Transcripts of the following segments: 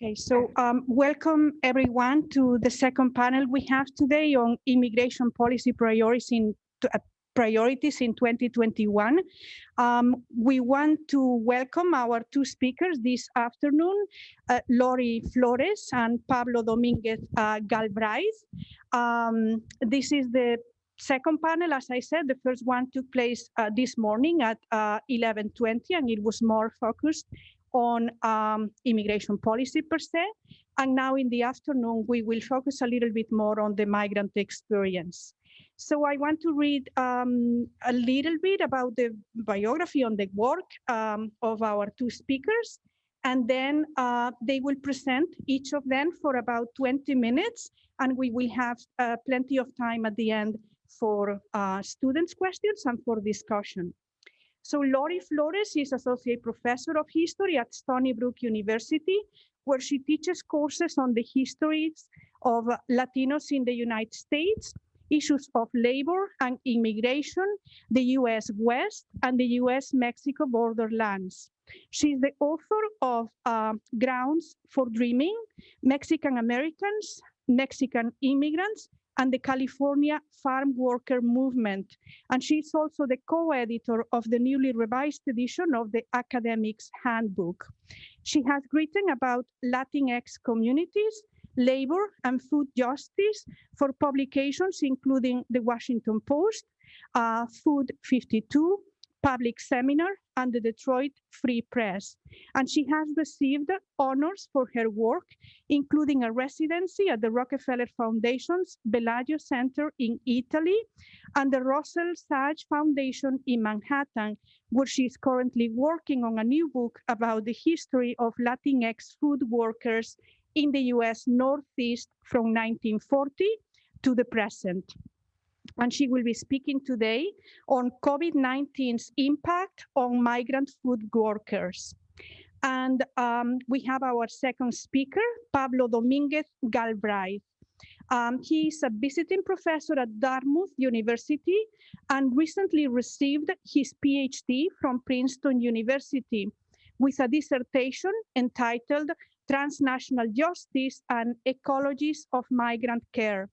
Okay, so welcome everyone to the second panel we have today on immigration policy priorities in 2021. We want to welcome our two speakers this afternoon, Lori Flores and Pablo Dominguez Galbraith. This is the second panel, as I said. The first one took place this morning at 11:20, and it was more focused on immigration policy per se. And now in the afternoon, we will focus a little bit more on the migrant experience. So I want to read a little bit about the biography on the work of our two speakers, and then they will present each of them for about 20 minutes, and we will have plenty of time at the end for students' questions and for discussion. So Lori Flores is Associate Professor of History at Stony Brook University, where she teaches courses on the histories of Latinos in the United States, issues of labor and immigration, the US West, and the US-Mexico borderlands. She's the author of Grounds for Dreaming, Mexican Americans, Mexican Immigrants, and the California Farm Worker Movement. And she's also the co-editor of the newly revised edition of the Academic's Handbook. She has written about Latinx communities, labor, and food justice for publications including the Washington Post, Food 52, Public Seminar, and the Detroit Free Press. And she has received honors for her work, including a residency at the Rockefeller Foundation's Bellagio Center in Italy and the Russell Sage Foundation in Manhattan, where she is currently working on a new book about the history of Latinx food workers in the US Northeast from 1940 to the present. And she will be speaking today on COVID-19's impact on migrant food workers. And we have our second speaker, Pablo Dominguez Galbraith. He is a visiting professor at Dartmouth University and recently received his PhD from Princeton University with a dissertation entitled Transnational Justice and Ecologies of Migrant Care,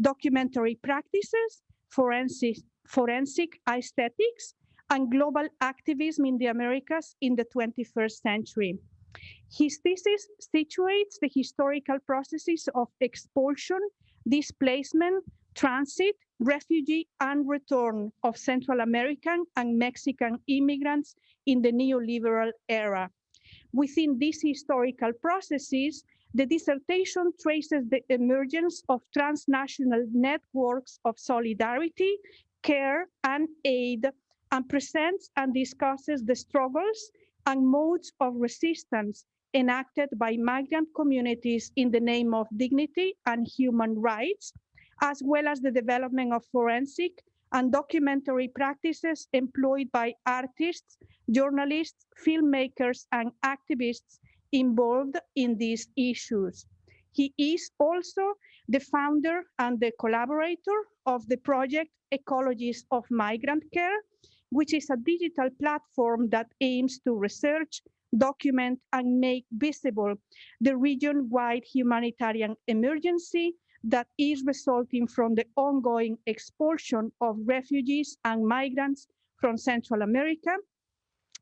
Documentary Practices, Forensic Aesthetics, and Global Activism in the Americas in the 21st Century. His thesis situates the historical processes of expulsion, displacement, transit, refugee, and return of Central American and Mexican immigrants in the neoliberal era. Within these historical processes, the dissertation traces the emergence of transnational networks of solidarity, care, and aid, and presents and discusses the struggles and modes of resistance enacted by migrant communities in the name of dignity and human rights, as well as the development of forensic and documentary practices employed by artists, journalists, filmmakers, and activists involved in these issues. He is also the founder and the collaborator of the project Ecologies of Migrant Care, which is a digital platform that aims to research, document, and make visible the region-wide humanitarian emergency that is resulting from the ongoing expulsion of refugees and migrants from Central America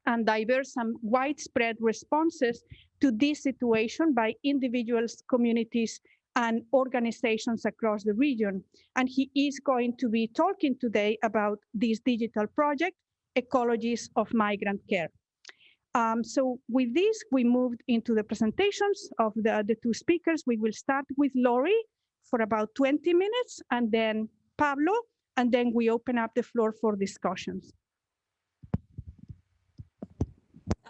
and diverse and widespread responses to this situation by individuals, communities, and organizations across the region. And he is going to be talking today about this digital project, Ecologies of Migrant Care. So with this, we moved into the presentations of the two speakers. We will start with Lori for about 20 minutes, and then Pablo, and then we open up the floor for discussions.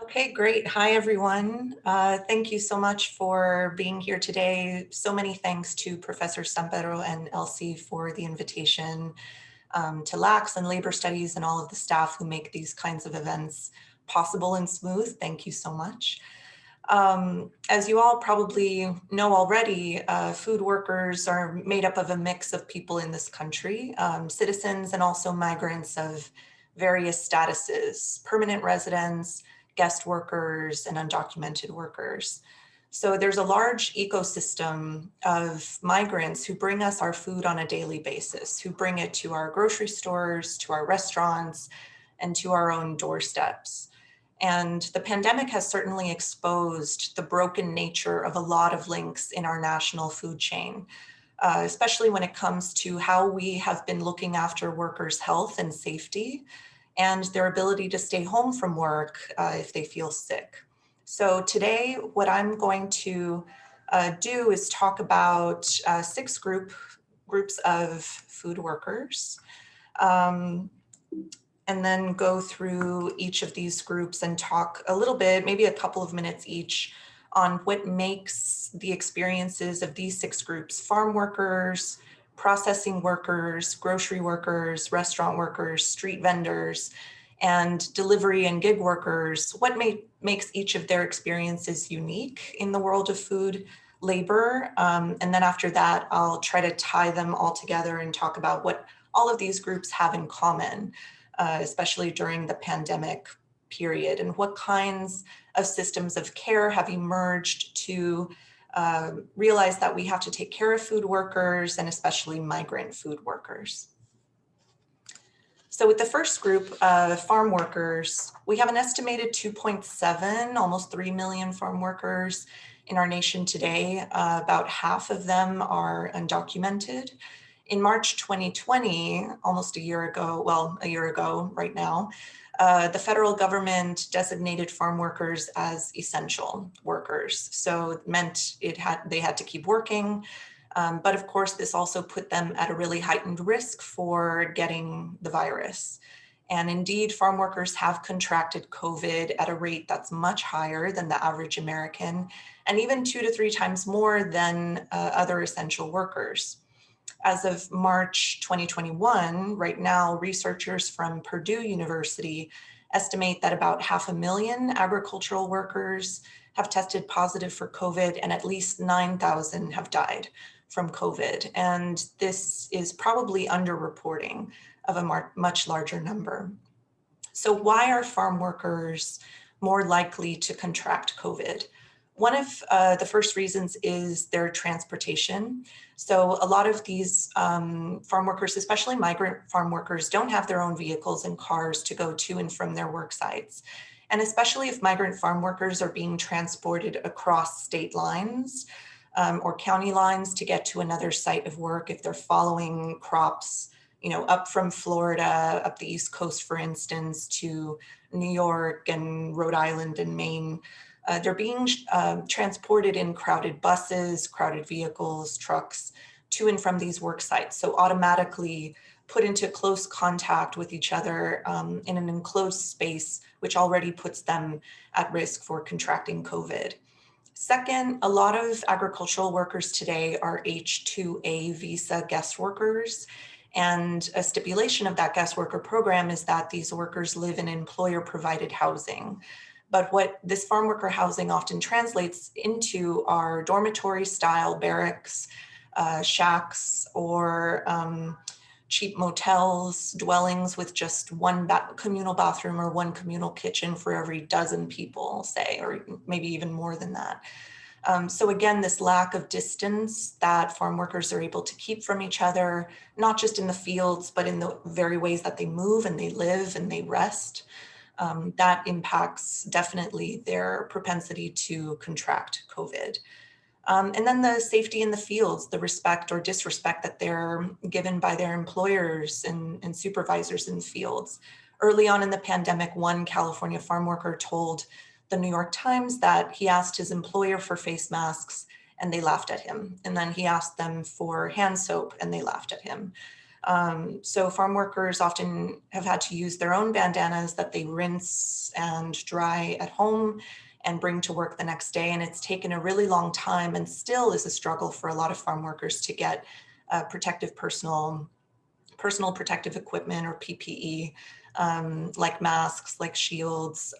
Okay, great. Hi, everyone. Thank you so much for being here today. So many thanks to Professor Sampero and Elsie for the invitation, to LACS and Labor Studies and all of the staff who make these kinds of events possible and smooth. Thank you so much. As you all probably know already, food workers are made up of a mix of people in this country, citizens and also migrants of various statuses, permanent residents, guest workers, and undocumented workers. So there's a large ecosystem of migrants who bring us our food on a daily basis, who bring it to our grocery stores, to our restaurants, and to our own doorsteps. And the pandemic has certainly exposed the broken nature of a lot of links in our national food chain, especially when it comes to how we have been looking after workers' health and safety and their ability to stay home from work if they feel sick. So today, what I'm going to do is talk about 6 groups of food workers, and then go through each of these groups and talk a little bit, maybe a couple of minutes each, on what makes the experiences of these 6 groups, farm workers, processing workers, grocery workers, restaurant workers, street vendors, and delivery and gig workers, what makes each of their experiences unique in the world of food labor. And then after that, I'll try to tie them all together and talk about what all of these groups have in common, especially during the pandemic period, and what kinds of systems of care have emerged to realize that we have to take care of food workers and especially migrant food workers. So with the first group of farm workers, we have an estimated 2.7, almost 3 million farm workers in our nation today. About half of them are undocumented. In March 2020, almost a year ago right now, the federal government designated farm workers as essential workers. So it meant they had to keep working. But of course, this also put them at a really heightened risk for getting the virus. And indeed, farm workers have contracted COVID at a rate that's much higher than the average American, and even 2 to 3 times more than other essential workers. As of March 2021, right now, researchers from Purdue University estimate that about 500,000 agricultural workers have tested positive for COVID, and at least 9,000 have died from COVID. And this is probably underreporting of a much larger number. So why are farm workers more likely to contract COVID? One of the first reasons is their transportation. So a lot of these farm workers, especially migrant farm workers, don't have their own vehicles and cars to go to and from their work sites. And especially if migrant farm workers are being transported across state lines or county lines to get to another site of work, if they're following crops, up from Florida, up the East Coast, for instance, to New York and Rhode Island and Maine, they're being transported in crowded buses, crowded vehicles, trucks to and from these work sites. So automatically put into close contact with each other in an enclosed space, which already puts them at risk for contracting COVID. Second, a lot of agricultural workers today are H-2A visa guest workers. And a stipulation of that guest worker program is that these workers live in employer-provided housing. But what this farm worker housing often translates into are dormitory-style barracks, shacks, or cheap motels, dwellings with just one communal bathroom or one communal kitchen for every dozen people, say, or maybe even more than that. So again, this lack of distance that farm workers are able to keep from each other, not just in the fields, but in the very ways that they move and they live and they rest, that impacts definitely their propensity to contract COVID. And then the safety in the fields, the respect or disrespect that they're given by their employers and supervisors in fields. Early on in the pandemic, one California farm worker told the New York Times that he asked his employer for face masks and they laughed at him. And then he asked them for hand soap and they laughed at him. So farm workers often have had to use their own bandanas that they rinse and dry at home and bring to work the next day. And it's taken a really long time and still is a struggle for a lot of farm workers to get protective personal protective equipment or PPE, like masks, like shields,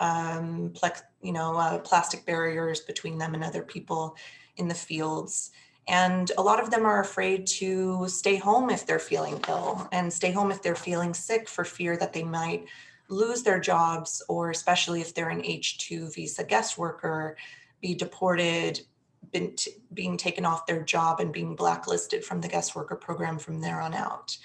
plastic barriers between them and other people in the fields. And a lot of them are afraid to stay home if they're feeling ill and stay home if they're feeling sick for fear that they might lose their jobs, or especially if they're an H-2 visa guest worker, be deported being taken off their job and being blacklisted from the guest worker program from there on out.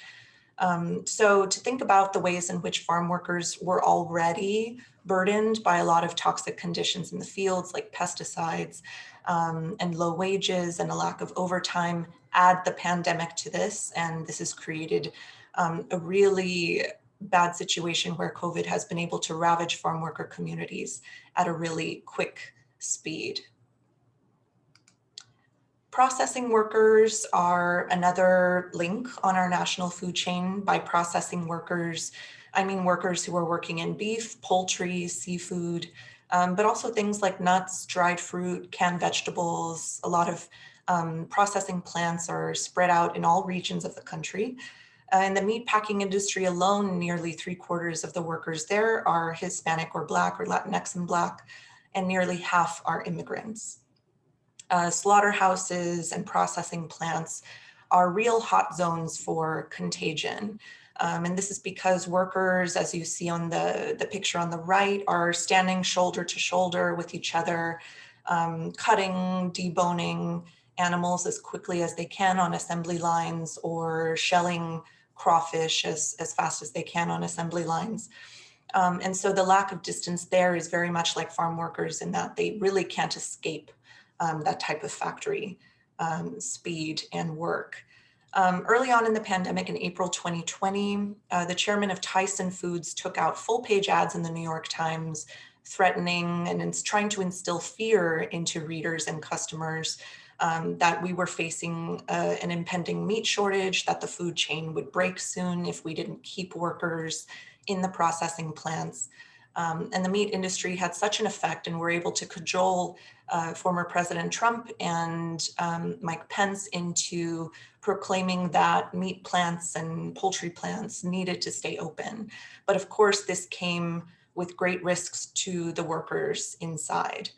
So to think about the ways in which farm workers were already burdened by a lot of toxic conditions in the fields, like pesticides and low wages and a lack of overtime, add the pandemic to this. And this has created a really bad situation where COVID has been able to ravage farm worker communities at a really quick speed. Processing workers are another link on our national food chain. By processing workers, I mean workers who are working in beef, poultry, seafood, but also things like nuts, dried fruit, canned vegetables. A lot of processing plants are spread out in all regions of the country. In the meat packing industry alone, nearly 3/4 of the workers there are Hispanic or Black or Latinx and Black, and nearly half are immigrants. Slaughterhouses and processing plants are real hot zones for contagion. And this is because workers, as you see on the picture on the right, are standing shoulder to shoulder with each other, cutting, deboning animals as quickly as they can on assembly lines, or shelling crawfish as fast as they can on assembly lines. And so the lack of distance there is very much like farm workers in that they really can't escape that type of factory speed and work. Early on in the pandemic in April 2020, the chairman of Tyson Foods took out full-page ads in the New York Times threatening and trying to instill fear into readers and customers that we were facing an impending meat shortage, that the food chain would break soon if we didn't keep workers in the processing plants. And the meat industry had such an effect, and were able to cajole former President Trump and Mike Pence into proclaiming that meat plants and poultry plants needed to stay open. But of course, this came with great risks to the workers inside.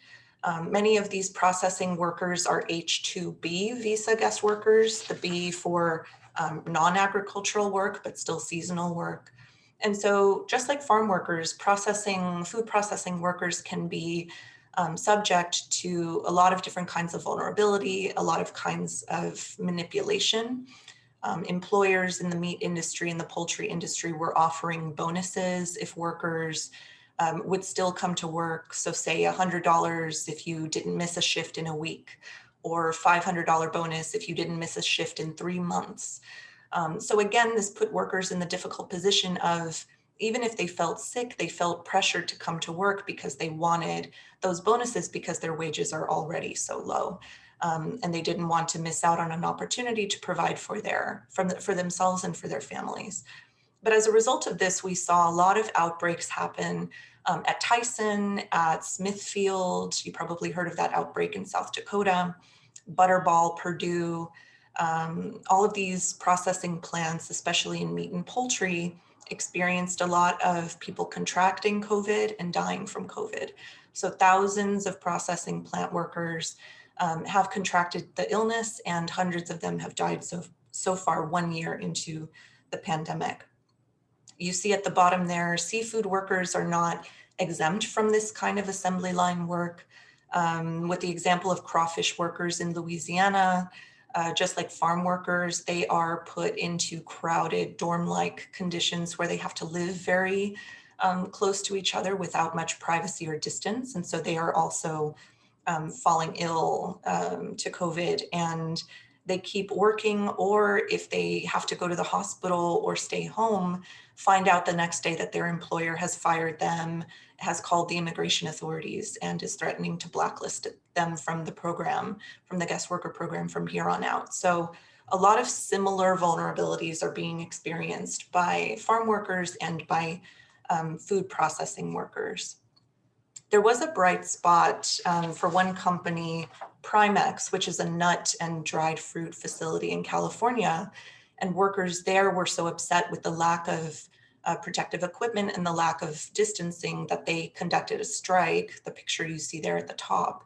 Many of these processing workers are H-2B visa guest workers, the B for non-agricultural work, but still seasonal work. And so just like farm workers, food processing workers can be subject to a lot of different kinds of vulnerability, a lot of kinds of manipulation. Employers in the meat industry and the poultry industry were offering bonuses if workers would still come to work. So say $100 if you didn't miss a shift in a week, or $500 bonus if you didn't miss a shift in 3 months. So again, this put workers in the difficult position of, even if they felt sick, they felt pressured to come to work because they wanted those bonuses because their wages are already so low. And they didn't want to miss out on an opportunity to provide for themselves and for their families. But as a result of this, we saw a lot of outbreaks happen at Tyson, at Smithfield. You probably heard of that outbreak in South Dakota, Butterball, Purdue. All of these processing plants, especially in meat and poultry, experienced a lot of people contracting COVID and dying from COVID. So thousands of processing plant workers have contracted the illness, and hundreds of them have died so far 1 year into the pandemic. You see at the bottom there, seafood workers are not exempt from this kind of assembly line work. With the example of crawfish workers in Louisiana, just like farm workers, they are put into crowded dorm-like conditions where they have to live very close to each other without much privacy or distance. And so they are also falling ill to COVID, and they keep working, or if they have to go to the hospital or stay home, find out the next day that their employer has fired them, has called the immigration authorities, and is threatening to blacklist them from the program, from the guest worker program from here on out. So a lot of similar vulnerabilities are being experienced by farm workers and by food processing workers. There was a bright spot for one company, Primex, which is a nut and dried fruit facility in California. And workers there were so upset with the lack of protective equipment and the lack of distancing that they conducted a strike, the picture you see there at the top,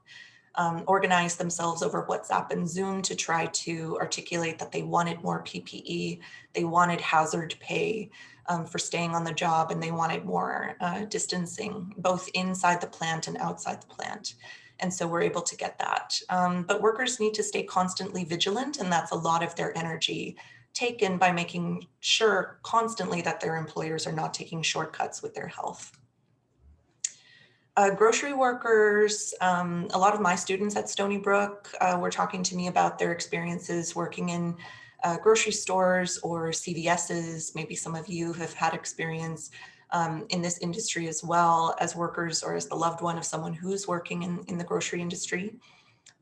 organized themselves over WhatsApp and Zoom to try to articulate that they wanted more PPE, they wanted hazard pay for staying on the job, and they wanted more distancing, both inside the plant and outside the plant. And so we're able to get that. But workers need to stay constantly vigilant, and that's a lot of their energy taken by making sure constantly that their employers are not taking shortcuts with their health. Grocery workers, a lot of my students at Stony Brook were talking to me about their experiences working in grocery stores or CVS's. Maybe some of you have had experience in this industry as well as workers or as the loved one of someone who's working in the grocery industry.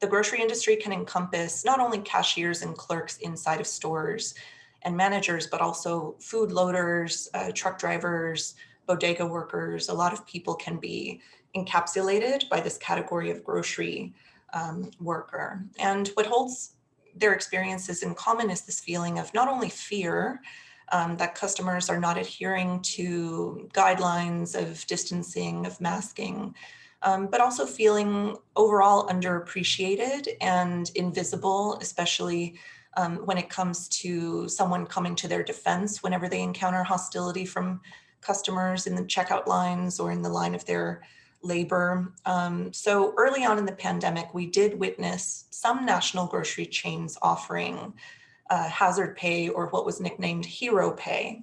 The grocery industry can encompass not only cashiers and clerks inside of stores and managers, but also food loaders, truck drivers, bodega workers. A lot of people can be encapsulated by this category of grocery worker. And what holds their experiences in common is this feeling of not only fear that customers are not adhering to guidelines of distancing, of masking, but also feeling overall underappreciated and invisible, especially when it comes to someone coming to their defense whenever they encounter hostility from customers in the checkout lines or in the line of their labor. So early on in the pandemic, we did witness some national grocery chains offering hazard pay, or what was nicknamed hero pay,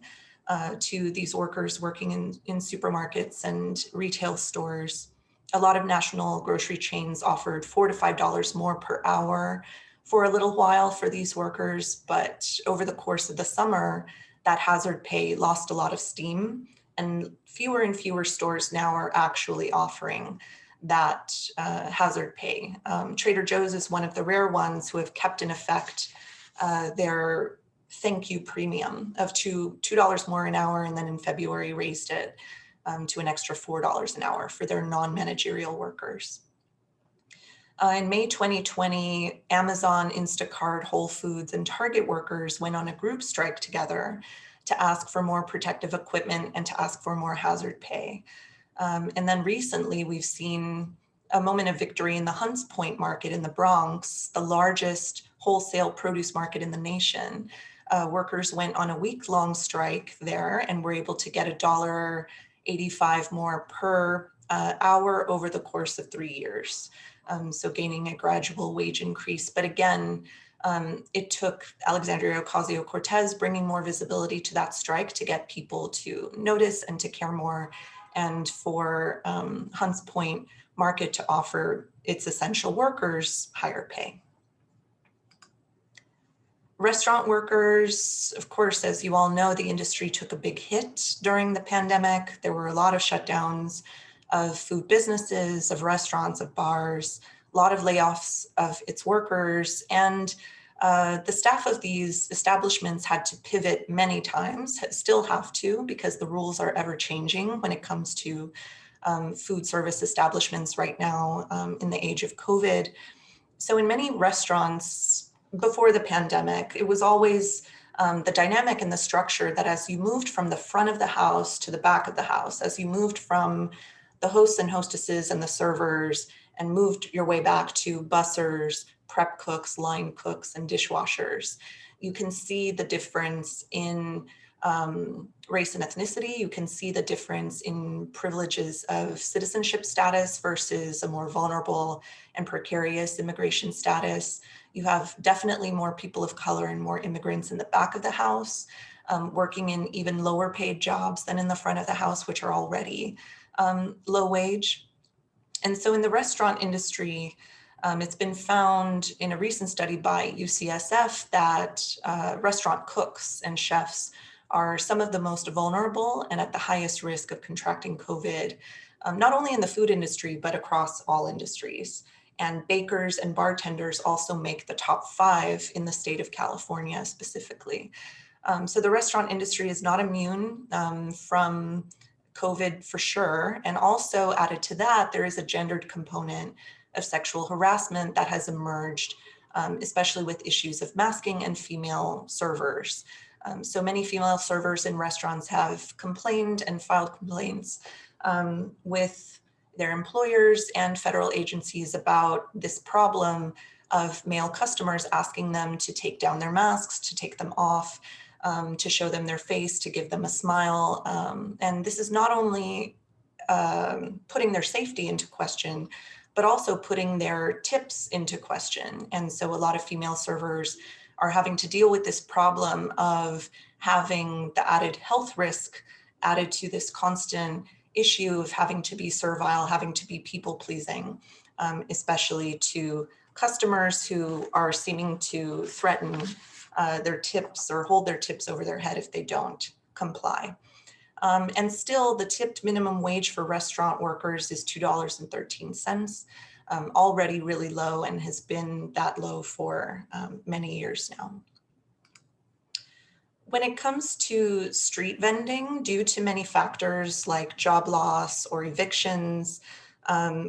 to these workers working in supermarkets and retail stores. A lot of national grocery chains offered $4 to $5 more per hour for a little while for these workers, but over the course of the summer, that hazard pay lost a lot of steam, and fewer stores now are actually offering that hazard pay. Trader Joe's is one of the rare ones who have kept in effect their thank you premium of $2 more an hour, and then in February raised it to an extra $4 an hour for their non-managerial workers. In May 2020, Amazon, Instacart, Whole Foods, and Target workers went on a group strike together to ask for more protective equipment and to ask for more hazard pay. And then recently, we've seen a moment of victory in the Hunts Point market in the Bronx, the largest wholesale produce market in the nation. Workers went on a week-long strike there and were able to get $1.85 more per hour over the course of 3 years. So gaining a gradual wage increase. But again, it took Alexandria Ocasio-Cortez bringing more visibility to that strike to get people to notice and to care more, and for Hunts Point market to offer its essential workers higher pay. Restaurant workers, of course, as you all know, the industry took a big hit during the pandemic. There were a lot of shutdowns of food businesses, of restaurants, of bars, a lot of layoffs of its workers. And the staff of these establishments had to pivot many times, still have to, because the rules are ever changing when it comes to food service establishments right now in the age of COVID. So in many restaurants before the pandemic, it was always the dynamic and the structure that as you moved from the front of the house to the back of the house, as you moved from the hosts and hostesses and the servers and moved your way back to bussers, prep cooks, line cooks, and dishwashers, you can see the difference in race and ethnicity. You can see the difference in privileges of citizenship status versus a more vulnerable and precarious immigration status. You have definitely more people of color and more immigrants in the back of the house, working in even lower paid jobs than in the front of the house, which are already low wage. And so in the restaurant industry, it's been found in a recent study by UCSF that restaurant cooks and chefs are some of the most vulnerable and at the highest risk of contracting COVID, not only in the food industry, but across all industries. And bakers and bartenders also make the top 5 in the state of California specifically. So the restaurant industry is not immune from COVID for sure. And also added to that, there is a gendered component of sexual harassment that has emerged, especially with issues of masking and female servers. So many female servers in restaurants have complained and filed complaints with their employers and federal agencies about this problem of male customers asking them to take down their masks, to take them off, to show them their face, to give them a smile. And this is not only putting their safety into question, but also putting their tips into question. And so a lot of female servers are having to deal with this problem of having the added health risk added to this constant issue of having to be servile, having to be people pleasing, especially to customers who are seeming to threaten their tips or hold their tips over their head if they don't comply. And still, the tipped minimum wage for restaurant workers is $2.13, already really low and has been that low for many years now. When it comes to street vending, due to many factors like job loss or evictions,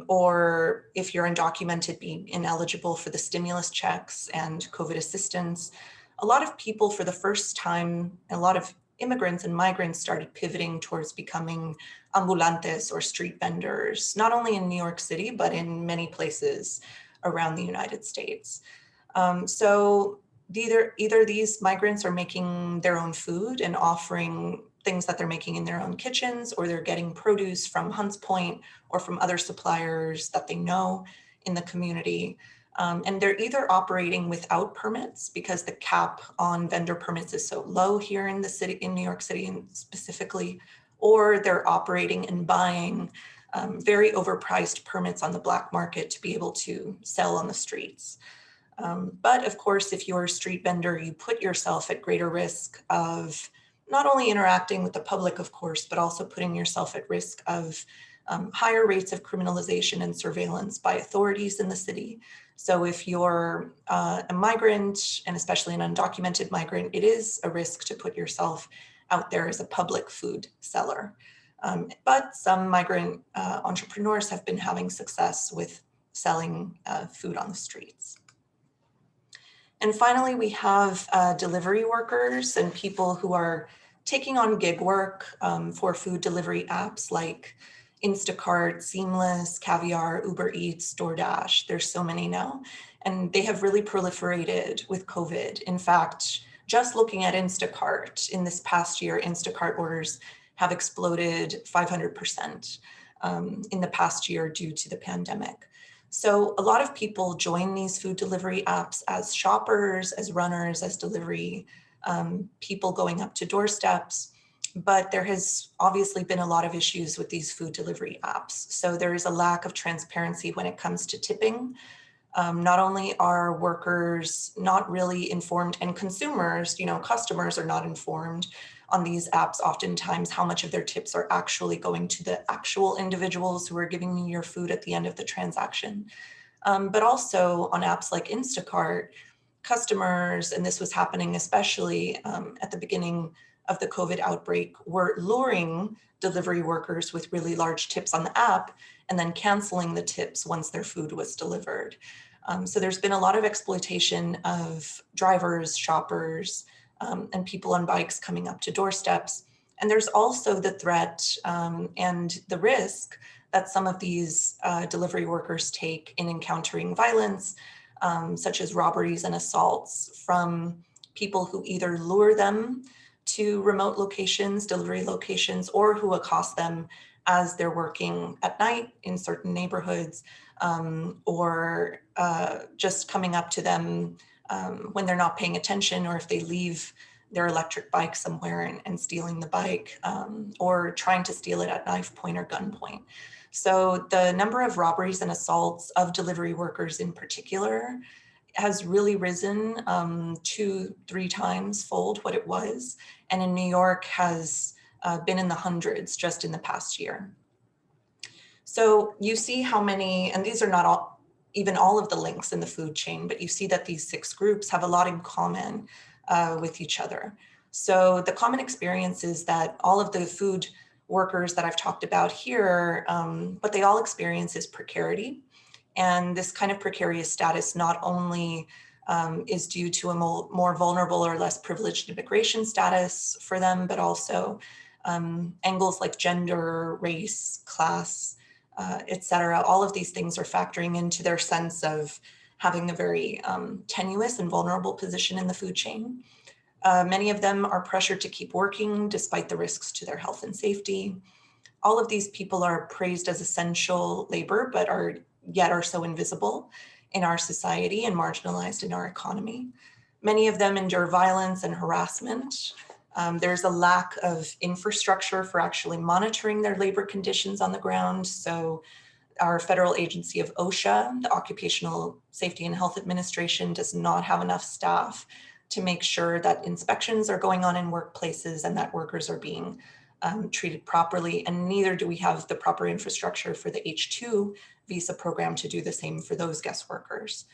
or if you're undocumented, being ineligible for the stimulus checks and COVID assistance, a lot of people for the first time, a lot of immigrants and migrants started pivoting towards becoming ambulantes or street vendors, not only in New York City, but in many places around the United States. So either these migrants are making their own food and offering things that they're making in their own kitchens, or they're getting produce from Hunts Point or from other suppliers that they know in the community. And they're either operating without permits because the cap on vendor permits is so low here in the city, in New York City and specifically, or they're operating and buying very overpriced permits on the black market to be able to sell on the streets. But of course, if you're a street vendor, you put yourself at greater risk of not only interacting with the public, of course, but also putting yourself at risk of higher rates of criminalization and surveillance by authorities in the city. So if you're a migrant, and especially an undocumented migrant, it is a risk to put yourself out there as a public food seller. But some migrant entrepreneurs have been having success with selling food on the streets. And finally, we have delivery workers and people who are taking on gig work for food delivery apps like Instacart, Seamless, Caviar, Uber Eats, DoorDash. There's so many now, and they have really proliferated with COVID. In fact, just looking at Instacart in this past year, Instacart orders have exploded 500% in the past year due to the pandemic. So a lot of people join these food delivery apps as shoppers, as runners, as delivery people going up to doorsteps. But there has obviously been a lot of issues with these food delivery apps. So there is a lack of transparency when it comes to tipping. Not only are workers not really informed, and consumers, customers are not informed on these apps oftentimes how much of their tips are actually going to the actual individuals who are giving you your food at the end of the transaction. But also on apps like Instacart, customers, and this was happening especially at the beginning of the COVID outbreak, were luring delivery workers with really large tips on the app and then canceling the tips once their food was delivered. So there's been a lot of exploitation of drivers, shoppers, and people on bikes coming up to doorsteps. And there's also the threat and the risk that some of these delivery workers take in encountering violence, such as robberies and assaults from people who either lure them to remote locations, delivery locations, or who accost them as they're working at night in certain neighborhoods, or just coming up to them when they're not paying attention, or if they leave their electric bike somewhere and stealing the bike, or trying to steal it at knife point or gunpoint. So the number of robberies and assaults of delivery workers in particular has really risen 2-3 times fold what it was. And in New York has been in the hundreds just in the past year. So you see how many, and these are not even all of the links in the food chain, but you see that these 6 groups have a lot in common with each other. So the common experience is that all of the food workers that I've talked about here, what they all experience is precarity. And this kind of precarious status not only is due to a more vulnerable or less privileged immigration status for them, but also angles like gender, race, class, et cetera. All of these things are factoring into their sense of having a very tenuous and vulnerable position in the food chain. Many of them are pressured to keep working despite the risks to their health and safety. All of these people are praised as essential labor, but are yet are so invisible in our society and marginalized in our economy. Many of them endure violence and harassment. There's a lack of infrastructure for actually monitoring their labor conditions on the ground. So our federal agency of OSHA, the Occupational Safety and Health Administration, does not have enough staff to make sure that inspections are going on in workplaces and that workers are being treated properly. And neither do we have the proper infrastructure for the H-2 visa program to do the same for those guest workers.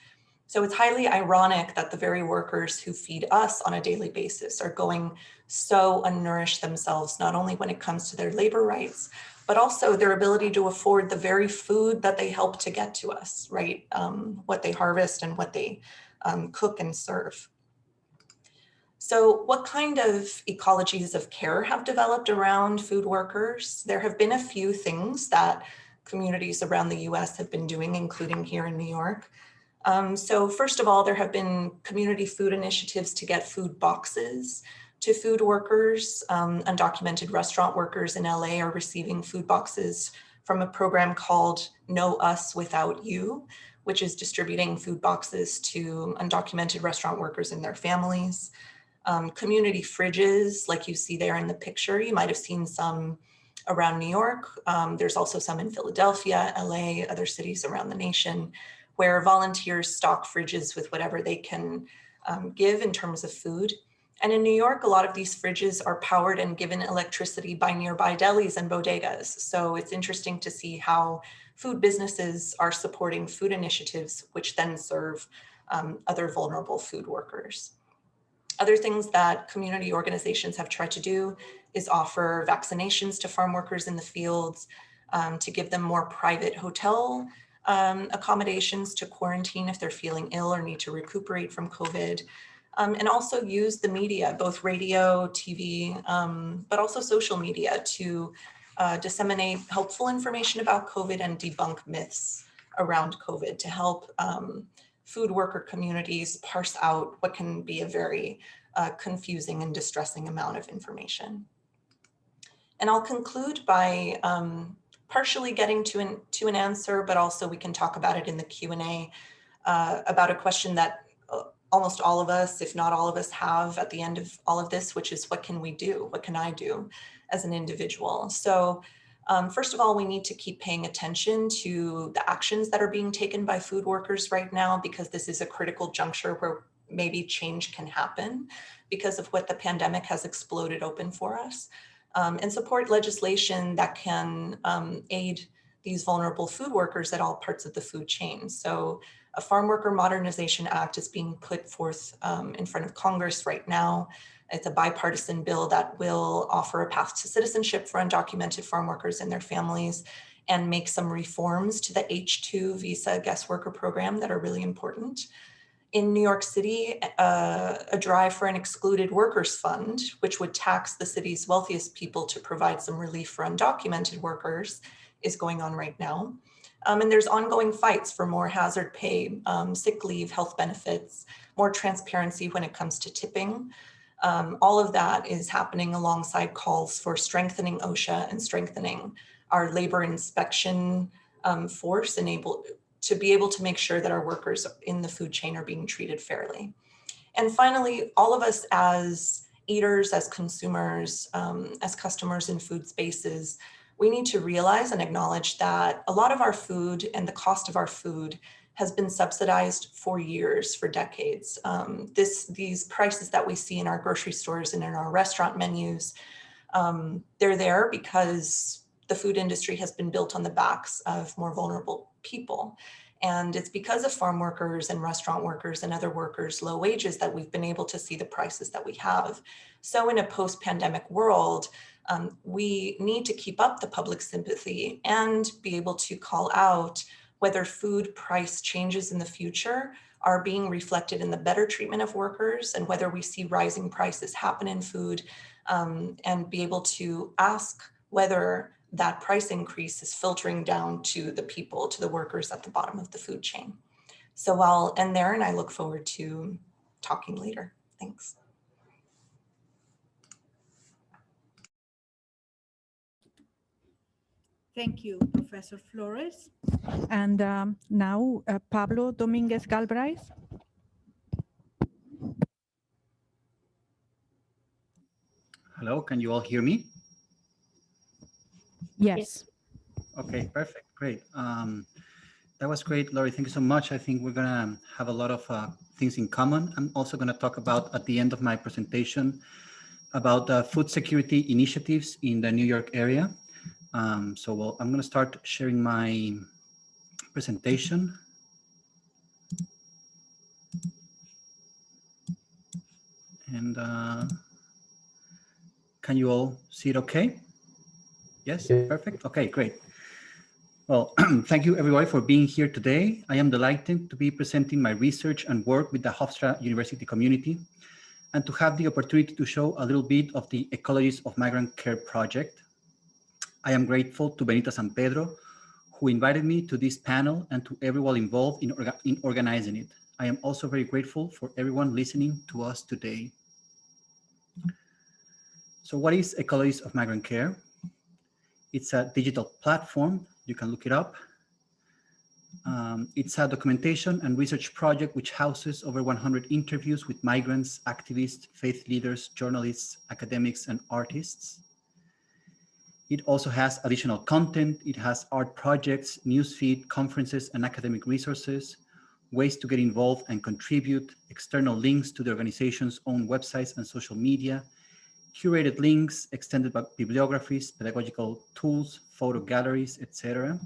So it's highly ironic that the very workers who feed us on a daily basis are going so unnourished themselves, not only when it comes to their labor rights, but also their ability to afford the very food that they help to get to us, right? What they harvest and what they cook and serve. So what kind of ecologies of care have developed around food workers? There have been a few things that communities around the US have been doing, including here in New York. So first of all, there have been community food initiatives to get food boxes to food workers. Undocumented restaurant workers in LA are receiving food boxes from a program called No Us Without You, which is distributing food boxes to undocumented restaurant workers and their families. Community fridges, like you see there in the picture, you might have seen some around New York. There's also some in Philadelphia, LA, other cities around the nation, where volunteers stock fridges with whatever they can give in terms of food. And in New York, a lot of these fridges are powered and given electricity by nearby delis and bodegas. So it's interesting to see how food businesses are supporting food initiatives, which then serve other vulnerable food workers. Other things that community organizations have tried to do is offer vaccinations to farm workers in the fields, to give them more private hotel accommodations to quarantine if they're feeling ill or need to recuperate from COVID, and also use the media, both radio, TV, but also social media to disseminate helpful information about COVID and debunk myths around COVID to help food worker communities parse out what can be a very confusing and distressing amount of information. And I'll conclude by partially getting to an answer, but also we can talk about it in the Q&A about a question that almost all of us, if not all of us, have at the end of all of this, which is what can we do? What can I do as an individual? So first of all, we need to keep paying attention to the actions that are being taken by food workers right now, because this is a critical juncture where maybe change can happen because of what the pandemic has exploded open for us. And support legislation that can aid these vulnerable food workers at all parts of the food chain. So a Farm Worker Modernization Act is being put forth in front of Congress right now. It's a bipartisan bill that will offer a path to citizenship for undocumented farm workers and their families, and make some reforms to the H-2 visa guest worker program that are really important. In New York City, a drive for an excluded workers fund, which would tax the city's wealthiest people to provide some relief for undocumented workers, is going on right now. And there's ongoing fights for more hazard pay, sick leave, health benefits, more transparency when it comes to tipping. All of that is happening alongside calls for strengthening OSHA and strengthening our labor inspection force to be able to make sure that our workers in the food chain are being treated fairly. And finally, all of us as eaters, as consumers, as customers in food spaces, we need to realize and acknowledge that a lot of our food and the cost of our food has been subsidized for years, for decades. These prices that we see in our grocery stores and in our restaurant menus, they're there because the food industry has been built on the backs of more vulnerable people. And it's because of farm workers and restaurant workers and other workers' low wages that we've been able to see the prices that we have. So in a post-pandemic world, we need to keep up the public sympathy and be able to call out whether food price changes in the future are being reflected in the better treatment of workers, and whether we see rising prices happen in food, and be able to ask whether that price increase is filtering down to the people, to the workers at the bottom of the food chain. So I'll end there, and I look forward to talking later. Thanks. Thank you, Professor Flores. And now, Pablo Dominguez Galbraith. Hello, can you all hear me? Yes. Okay, perfect, great. That was great, Laurie. Thank you so much. I think we're gonna have a lot of things in common. I'm also gonna talk about, at the end of my presentation, about food security initiatives in the New York area. I'm gonna start sharing my presentation. And can you all see it okay? Yes, perfect. Okay, great. Well, thank you everybody for being here today. I am delighted to be presenting my research and work with the Hofstra University community and to have the opportunity to show a little bit of the Ecologies of Migrant Care project. I am grateful to Benita San Pedro, who invited me to this panel, and to everyone involved in organizing it. I am also very grateful for everyone listening to us today. So what is Ecologies of Migrant Care? It's a digital platform. You can look it up. It's a documentation and research project which houses over 100 interviews with migrants, activists, faith leaders, journalists, academics, and artists. It also has additional content. It has art projects, newsfeed, conferences, and academic resources, ways to get involved and contribute, external links to the organization's own websites and social media, curated links, extended bibliographies, pedagogical tools, photo galleries, etc.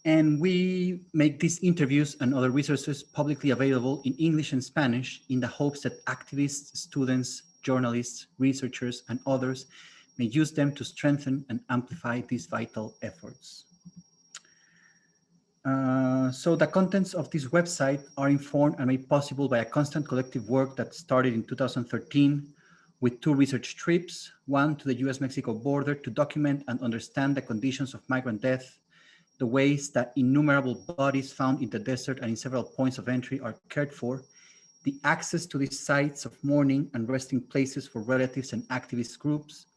And we make these interviews and other resources publicly available in English and Spanish in the hopes that activists, students, journalists, researchers, and others may use them to strengthen and amplify these vital efforts. So the contents of this website are informed and made possible by a constant collective work that started in 2013 with 2 research trips, one to the US-Mexico border to document and understand the conditions of migrant death, the ways that innumerable bodies found in the desert and in several points of entry are cared for, the access to these sites of mourning and resting places for relatives and activist groups,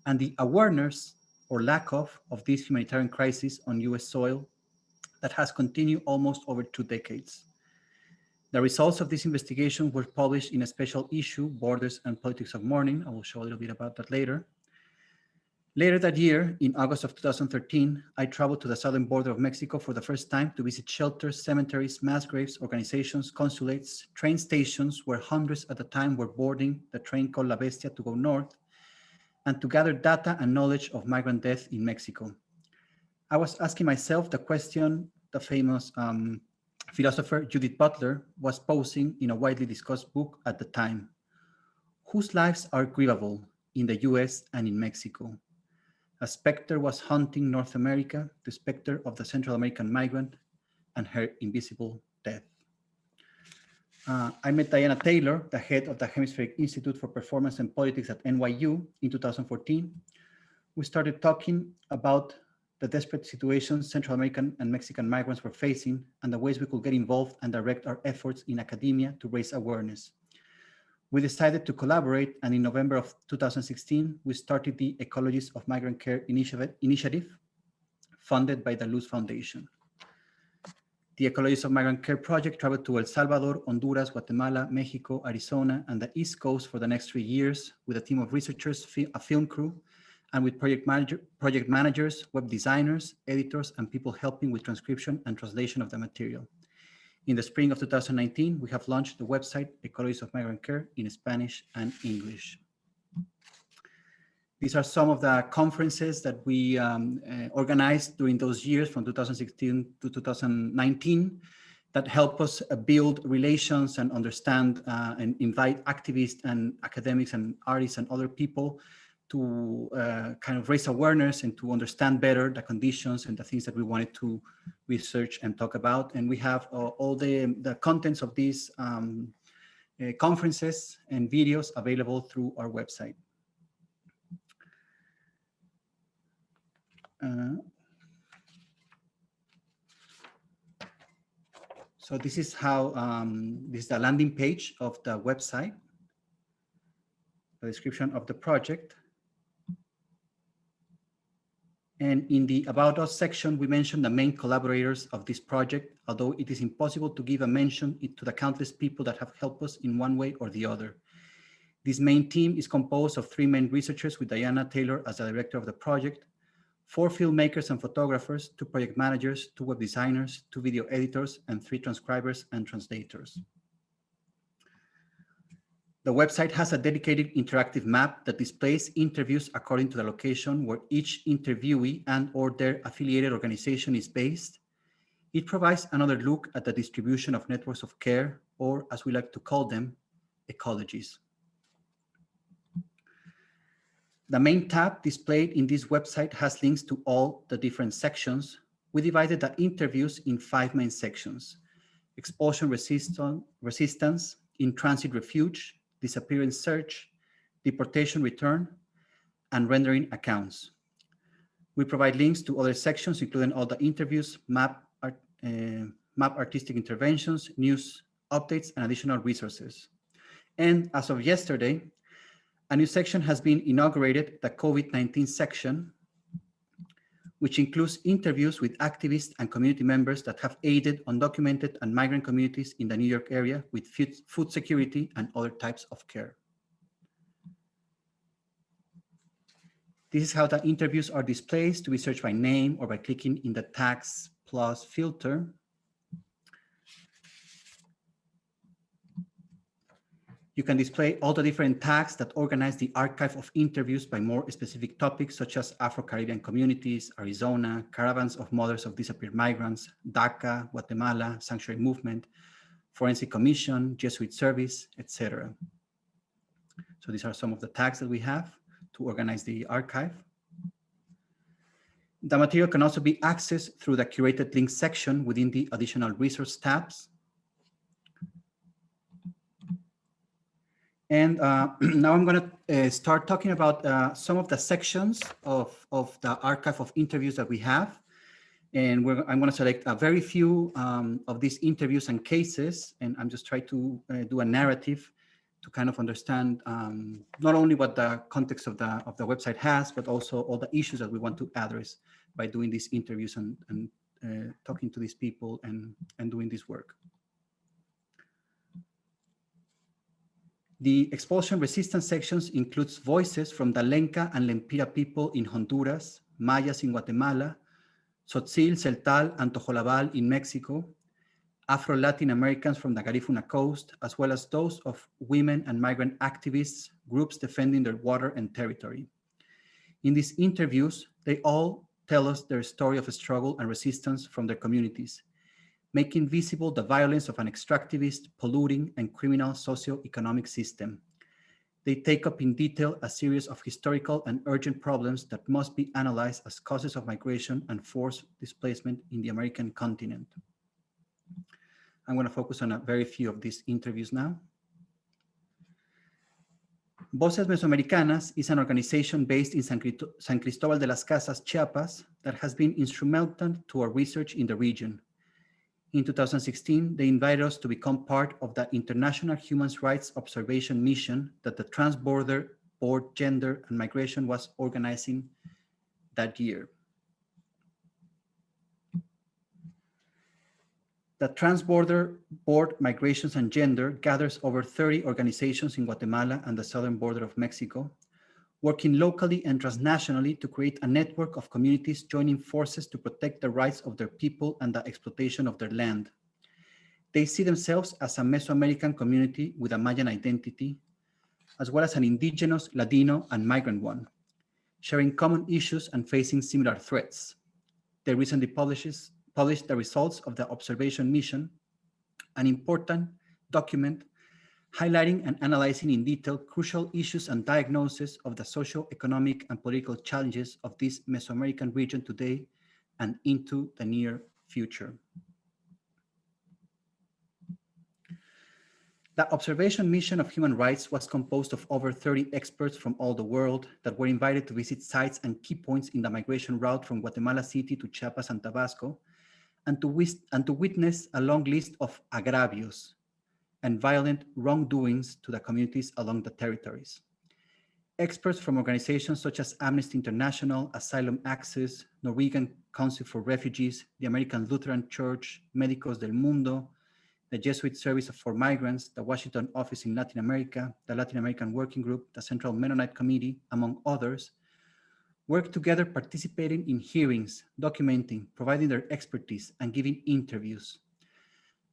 and the awareness or lack of this humanitarian crisis on US soil that has continued almost over 2 decades. The results of this investigation were published in a special issue, Borders and Politics of Mourning. I will show a little bit about that later. Later that year, in August of 2013, I traveled to the southern border of Mexico for the first time to visit shelters, cemeteries, mass graves, organizations, consulates, train stations where hundreds at the time were boarding the train called La Bestia to go north, and to gather data and knowledge of migrant death in Mexico. I was asking myself the question the famous philosopher Judith Butler was posing in a widely discussed book at the time. Whose lives are grievable in the US and in Mexico? A specter was haunting North America, the specter of the Central American migrant and her invisible death. I met Diana Taylor, the head of the Hempstead Institute for Performance and Politics at NYU in 2014. We started talking about the desperate situations Central American and Mexican migrants were facing and the ways we could get involved and direct our efforts in academia to raise awareness. We decided to collaborate, and in November of 2016, we started the Ecologies of Migrant Care initiative funded by the Luz Foundation. The Ecologies of Migrant Care project traveled to El Salvador, Honduras, Guatemala, Mexico, Arizona, and the East Coast for the next 3 years with a team of researchers, a film crew, and with project managers, web designers, editors, and people helping with transcription and translation of the material. In the spring of 2019, we have launched the website Ecologies of Migrant Care in Spanish and English. These are some of the conferences that we organized during those years from 2016 to 2019 that help us build relations and understand and invite activists and academics and artists and other people to kind of raise awareness and to understand better the conditions and the things that we wanted to research and talk about. And we have all the contents of these conferences and videos available through our website. So this is how, this is the landing page of the website, the description of the project. And in the About Us section, we mentioned the main collaborators of this project, although it is impossible to give a mention to the countless people that have helped us in one way or the other. This main team is composed of 3 main researchers with Diana Taylor as the director of the project, 4 filmmakers and photographers, 2 project managers, 2 web designers, 2 video editors, and 3 transcribers and translators. The website has a dedicated interactive map that displays interviews according to the location where each interviewee and/or their affiliated organization is based. It provides another look at the distribution of networks of care, or as we like to call them, ecologies. The main tab displayed in this website has links to all the different sections. We divided the interviews in 5 main sections: expulsion resistance, in-transit refuge, disappearance search, deportation return, and rendering accounts. We provide links to other sections, including all the interviews, map artistic interventions, news updates, and additional resources. And as of yesterday, a new section has been inaugurated, the COVID-19 section, which includes interviews with activists and community members that have aided undocumented and migrant communities in the New York area with food security and other types of care. This is how the interviews are displayed, to be searched by name or by clicking in the tags plus filter. You can display all the different tags that organize the archive of interviews by more specific topics, such as Afro-Caribbean communities, Arizona, caravans of mothers of disappeared migrants, DACA, Guatemala, sanctuary movement, forensic commission, Jesuit service, etc. So these are some of the tags that we have to organize the archive. The material can also be accessed through the curated links section within the additional resource tabs. And now I'm going to start talking about some of the sections of the archive of interviews that we have. And I'm going to select a very few of these interviews and cases. And I'm just trying to do a narrative to kind of understand not only what the context of the website has, but also all the issues that we want to address by doing these interviews and talking to these people and doing this work. The expulsion resistance sections includes voices from the Lenca and Lempira people in Honduras, Mayas in Guatemala, Tzotzil, Celtal, and Tojolabal in Mexico, Afro-Latin Americans from the Garifuna coast, as well as those of women and migrant activists, groups defending their water and territory. In these interviews, they all tell us their story of struggle and resistance from their communities, making visible the violence of an extractivist, polluting, and criminal socio-economic system. They take up in detail a series of historical and urgent problems that must be analyzed as causes of migration and forced displacement in the American continent. I'm going to focus on a very few of these interviews now. Voces Mesoamericanas is an organization based in San Cristobal de las Casas, Chiapas, that has been instrumental to our research in the region. In 2016, they invited us to become part of the International Human Rights Observation Mission that the Transborder Board Gender and Migration was organizing that year. The Transborder Board Migrations and Gender gathers over 30 organizations in Guatemala and the southern border of Mexico, working locally and transnationally to create a network of communities joining forces to protect the rights of their people and the exploitation of their land. They see themselves as a Mesoamerican community with a Mayan identity, as well as an indigenous, Latino, and migrant one, sharing common issues and facing similar threats. They recently published the results of the observation mission, an important document highlighting and analyzing in detail crucial issues and diagnosis of the socio-economic and political challenges of this Mesoamerican region today and into the near future. The observation mission of human rights was composed of over 30 experts from all the world that were invited to visit sites and key points in the migration route from Guatemala City to Chiapas and Tabasco, and to witness a long list of agravios and violent wrongdoings to the communities along the territories. experts from organizations such as Amnesty International, Asylum Access, Norwegian Council for Refugees, the American Lutheran Church, Médicos del Mundo, the Jesuit Service for Migrants, the Washington Office in Latin America, the Latin American Working Group, the Central Mennonite Committee, among others, work together participating in hearings, documenting, providing their expertise, and giving interviews.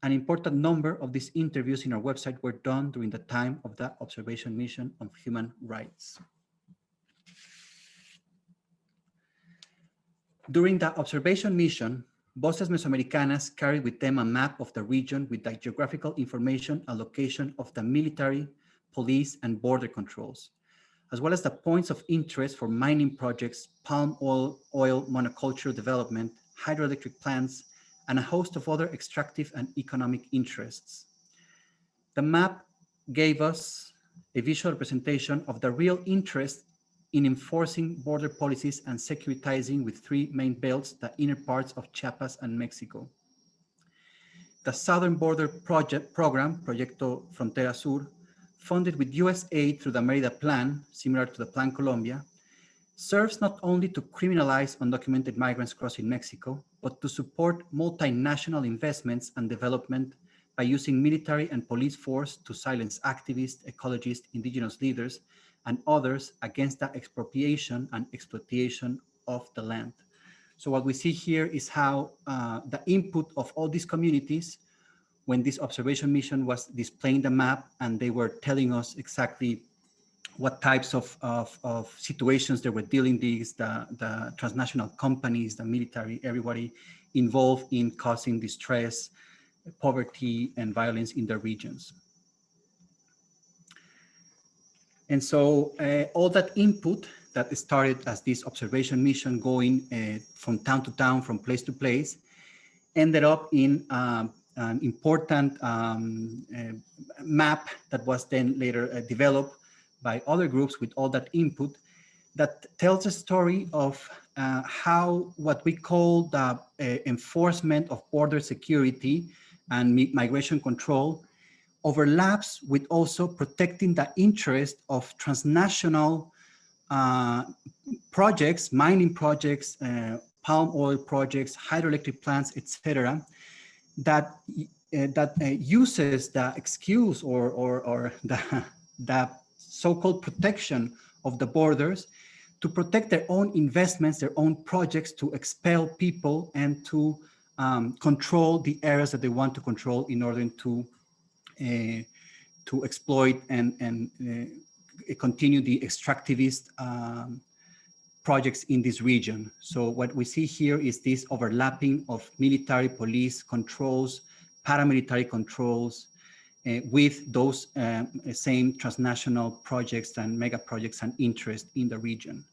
An important number of these interviews in our website were done during the time of the observation mission on human rights. During the observation mission, Voces Mesoamericanas carried with them a map of the region with the geographical information and location of the military, police, and border controls, as well as the points of interest for mining projects, palm oil monoculture development, hydroelectric plants, and a host of other extractive and economic interests. The map gave us a visual representation of the real interest in enforcing border policies and securitizing with three main belts, the inner parts of Chiapas and Mexico. The Southern Border Project Program, Proyecto Frontera Sur, funded with US aid through the Merida Plan, similar to the Plan Colombia, serves not only to criminalize undocumented migrants crossing Mexico, but to support multinational investments and development by using military and police force to silence activists, ecologists, indigenous leaders, and others against the expropriation and exploitation of the land. So what we see here is how the input of all these communities, when this observation mission was displaying the map and they were telling us exactly what types of situations they were dealing with, the transnational companies, the military, everybody involved in causing distress, poverty, and violence in their regions. And so all that input that started as this observation mission going from town to town, from place to place, ended up in an important map that was then later developed by other groups with all that input that tells a story of how what we call the enforcement of border security and migration control overlaps with also protecting the interest of transnational projects, mining projects, palm oil projects, hydroelectric plants, etc., that uses the excuse or the so-called protection of the borders to protect their own investments, their own projects, to expel people and to control the areas that they want to control in order to exploit and continue the extractivist projects in this region. So what we see here is this overlapping of military, police controls, paramilitary controls with those same transnational projects and mega projects and interest in the region.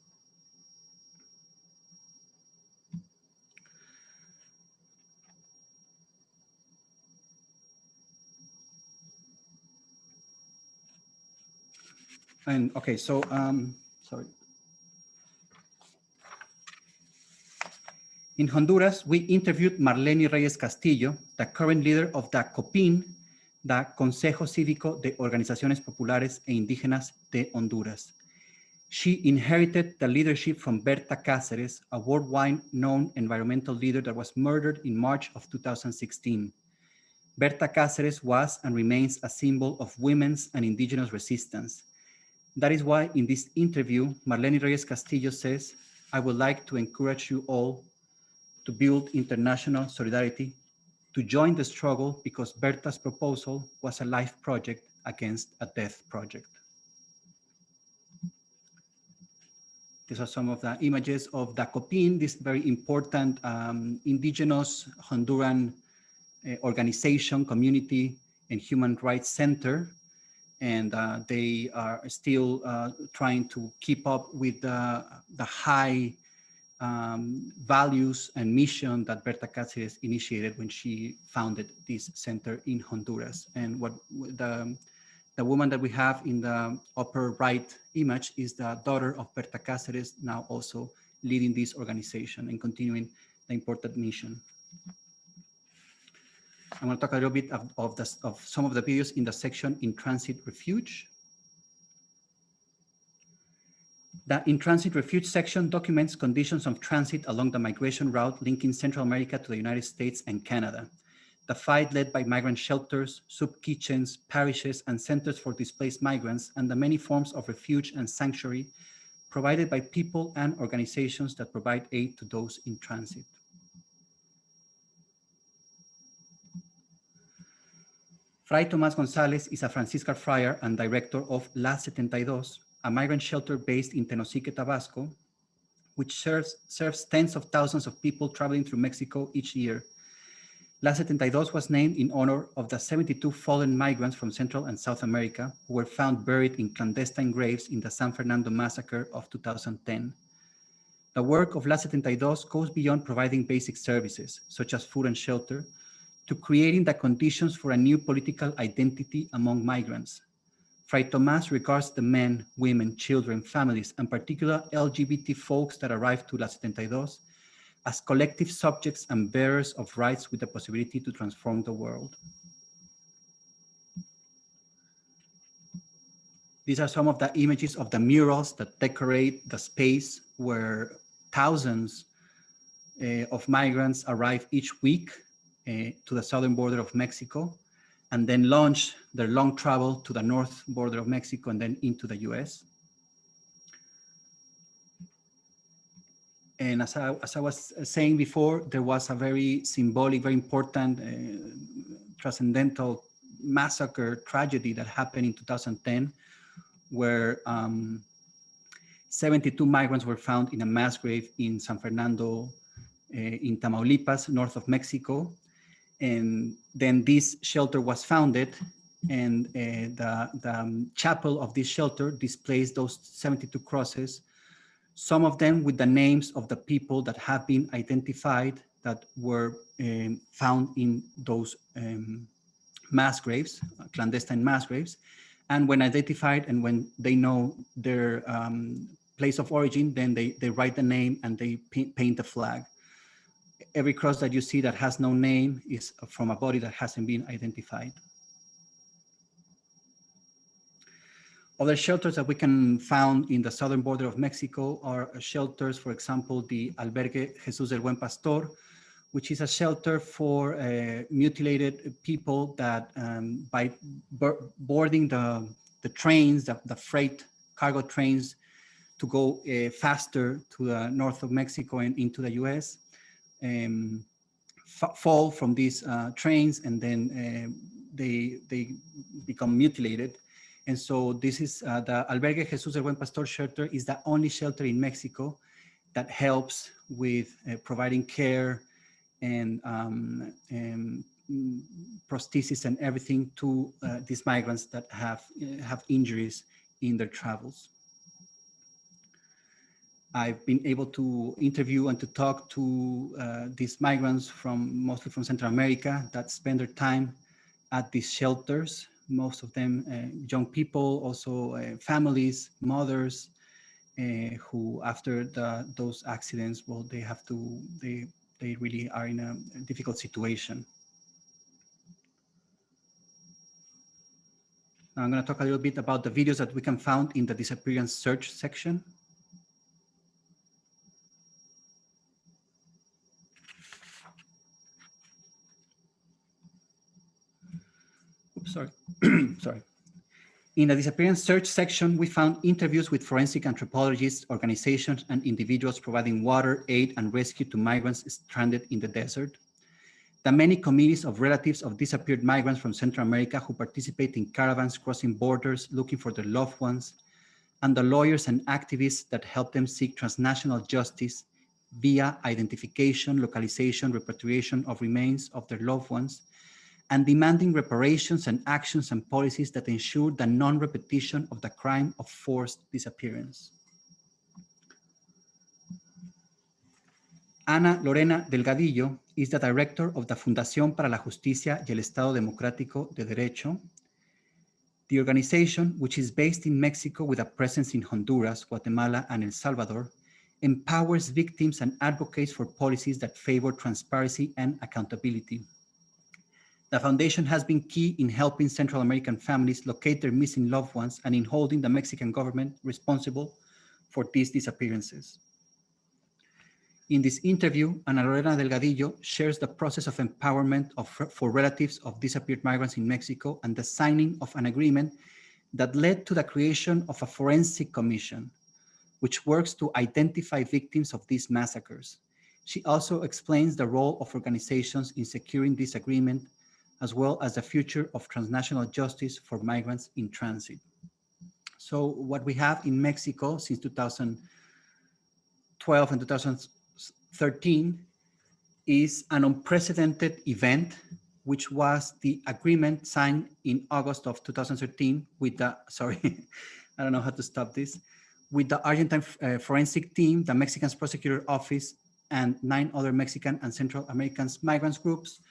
And okay, so sorry. In Honduras, we interviewed Marlene Reyes Castillo, the current leader of the COPIN, the Consejo Cívico de Organizaciones Populares e Indígenas de Honduras. She inherited the leadership from Berta Cáceres, a worldwide known environmental leader that was murdered in March of 2016. Berta Cáceres was and remains a symbol of women's and indigenous resistance. That is why in this interview, Marlene Reyes Castillo says, "I would like to encourage you all to build international solidarity, to join the struggle, because Berta's proposal was a life project against a death project." These are some of the images of the COPIN, this very important indigenous Honduran organization, community, and human rights center. And they are still trying to keep up with the high values and mission that Berta Cáceres initiated when she founded this center in Honduras. And what the woman that we have in the upper right image is the daughter of Berta Cáceres, now also leading this organization and continuing the important mission. I'm going to talk a little bit of some of the videos in the section in Transit Refuge. The in-transit refuge section documents conditions of transit along the migration route linking Central America to the United States and Canada. The fight led by migrant shelters, soup kitchens, parishes, and centers for displaced migrants, and the many forms of refuge and sanctuary provided by people and organizations that provide aid to those in transit. Fray Tomás González is a Franciscan friar and director of La 72, a migrant shelter based in Tenosique, Tabasco, which serves tens of thousands of people traveling through Mexico each year. La 72 was named in honor of the 72 fallen migrants from Central and South America who were found buried in clandestine graves in the San Fernando massacre of 2010. The work of La 72 goes beyond providing basic services, such as food and shelter, to creating the conditions for a new political identity among migrants. Fray Tomás regards the men, women, children, families, and particular LGBT folks that arrive to La 72 as collective subjects and bearers of rights with the possibility to transform the world. These are some of the images of the murals that decorate the space where thousands of migrants arrive each week to the southern border of Mexico, and then launch their long travel to the north border of Mexico and then into the US. And as I was saying before, there was a very symbolic, very important, transcendental massacre tragedy that happened in 2010, where 72 migrants were found in a mass grave in San Fernando, in Tamaulipas, north of Mexico. And then this shelter was founded, and the chapel of this shelter displays those 72 crosses, some of them with the names of the people that have been identified that were found in those mass graves, clandestine mass graves. And when identified and when they know their place of origin, then they write the name and they paint the flag. Every cross that you see that has no name is from a body that hasn't been identified. Other shelters that we can find in the southern border of Mexico are shelters, for example, the Albergue Jesús del Buen Pastor, which is a shelter for mutilated people that by boarding the trains, the freight cargo trains to go faster to the north of Mexico and into the US, fall from these trains, and then they become mutilated. And so this is the Albergue Jesús del Buen Pastor shelter is the only shelter in Mexico that helps with providing care and prosthesis and everything to these migrants that have injuries in their travels. I've been able to interview and to talk to these migrants mostly from Central America that spend their time at these shelters. Most of them young people, also families, mothers, who after those accidents, well, they really are in a difficult situation. Now I'm going to talk a little bit about the videos that we can find in the disappearance search section. Sorry. Sorry. In the disappearance search section, we found interviews with forensic anthropologists, organizations, and individuals providing water, aid, and rescue to migrants stranded in the desert. The many communities of relatives of disappeared migrants from Central America who participate in caravans crossing borders looking for their loved ones, and the lawyers and activists that help them seek transnational justice via identification, localization, repatriation of remains of their loved ones, and demanding reparations and actions and policies that ensure the non-repetition of the crime of forced disappearance. Ana Lorena Delgadillo is the director of the Fundación para la Justicia y el Estado Democrático de Derecho. The organization, which is based in Mexico with a presence in Honduras, Guatemala, and El Salvador, empowers victims and advocates for policies that favor transparency and accountability. The foundation has been key in helping Central American families locate their missing loved ones and in holding the Mexican government responsible for these disappearances. In this interview, Ana Lorena Delgadillo shares the process of empowerment for relatives of disappeared migrants in Mexico and the signing of an agreement that led to the creation of a forensic commission, which works to identify victims of these massacres. She also explains the role of organizations in securing this agreement, as well as the future of transnational justice for migrants in transit. So what we have in Mexico since 2012 and 2013 is an unprecedented event, which was the agreement signed in August of 2013 with the, sorry, I don't know how to stop this, with the Argentine forensic team, the Mexican Prosecutor Office, and 9 other Mexican and Central American migrants groups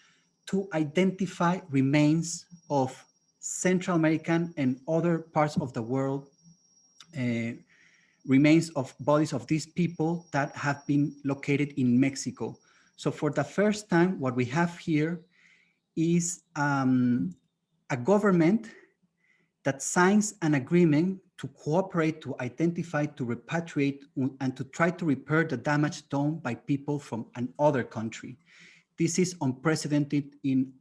to identify remains of Central American and other parts of the world, remains of bodies of these people that have been located in Mexico. So for the first time, what we have here is a government that signs an agreement to cooperate, to identify, to repatriate, and to try to repair the damage done by people from another country. This is unprecedented in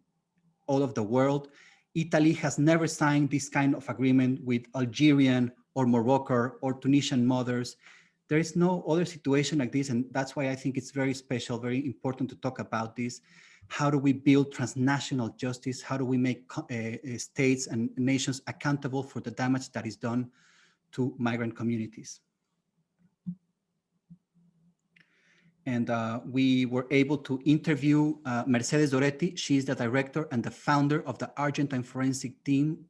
all of the world. Italy has never signed this kind of agreement with Algerian or Moroccan or Tunisian mothers. There is no other situation like this, and that's why I think it's very special, very important to talk about this. How do we build transnational justice? How do we make states and nations accountable for the damage that is done to migrant communities? And we were able to interview Mercedes Doretti. She is the director and the founder of the Argentine forensic team,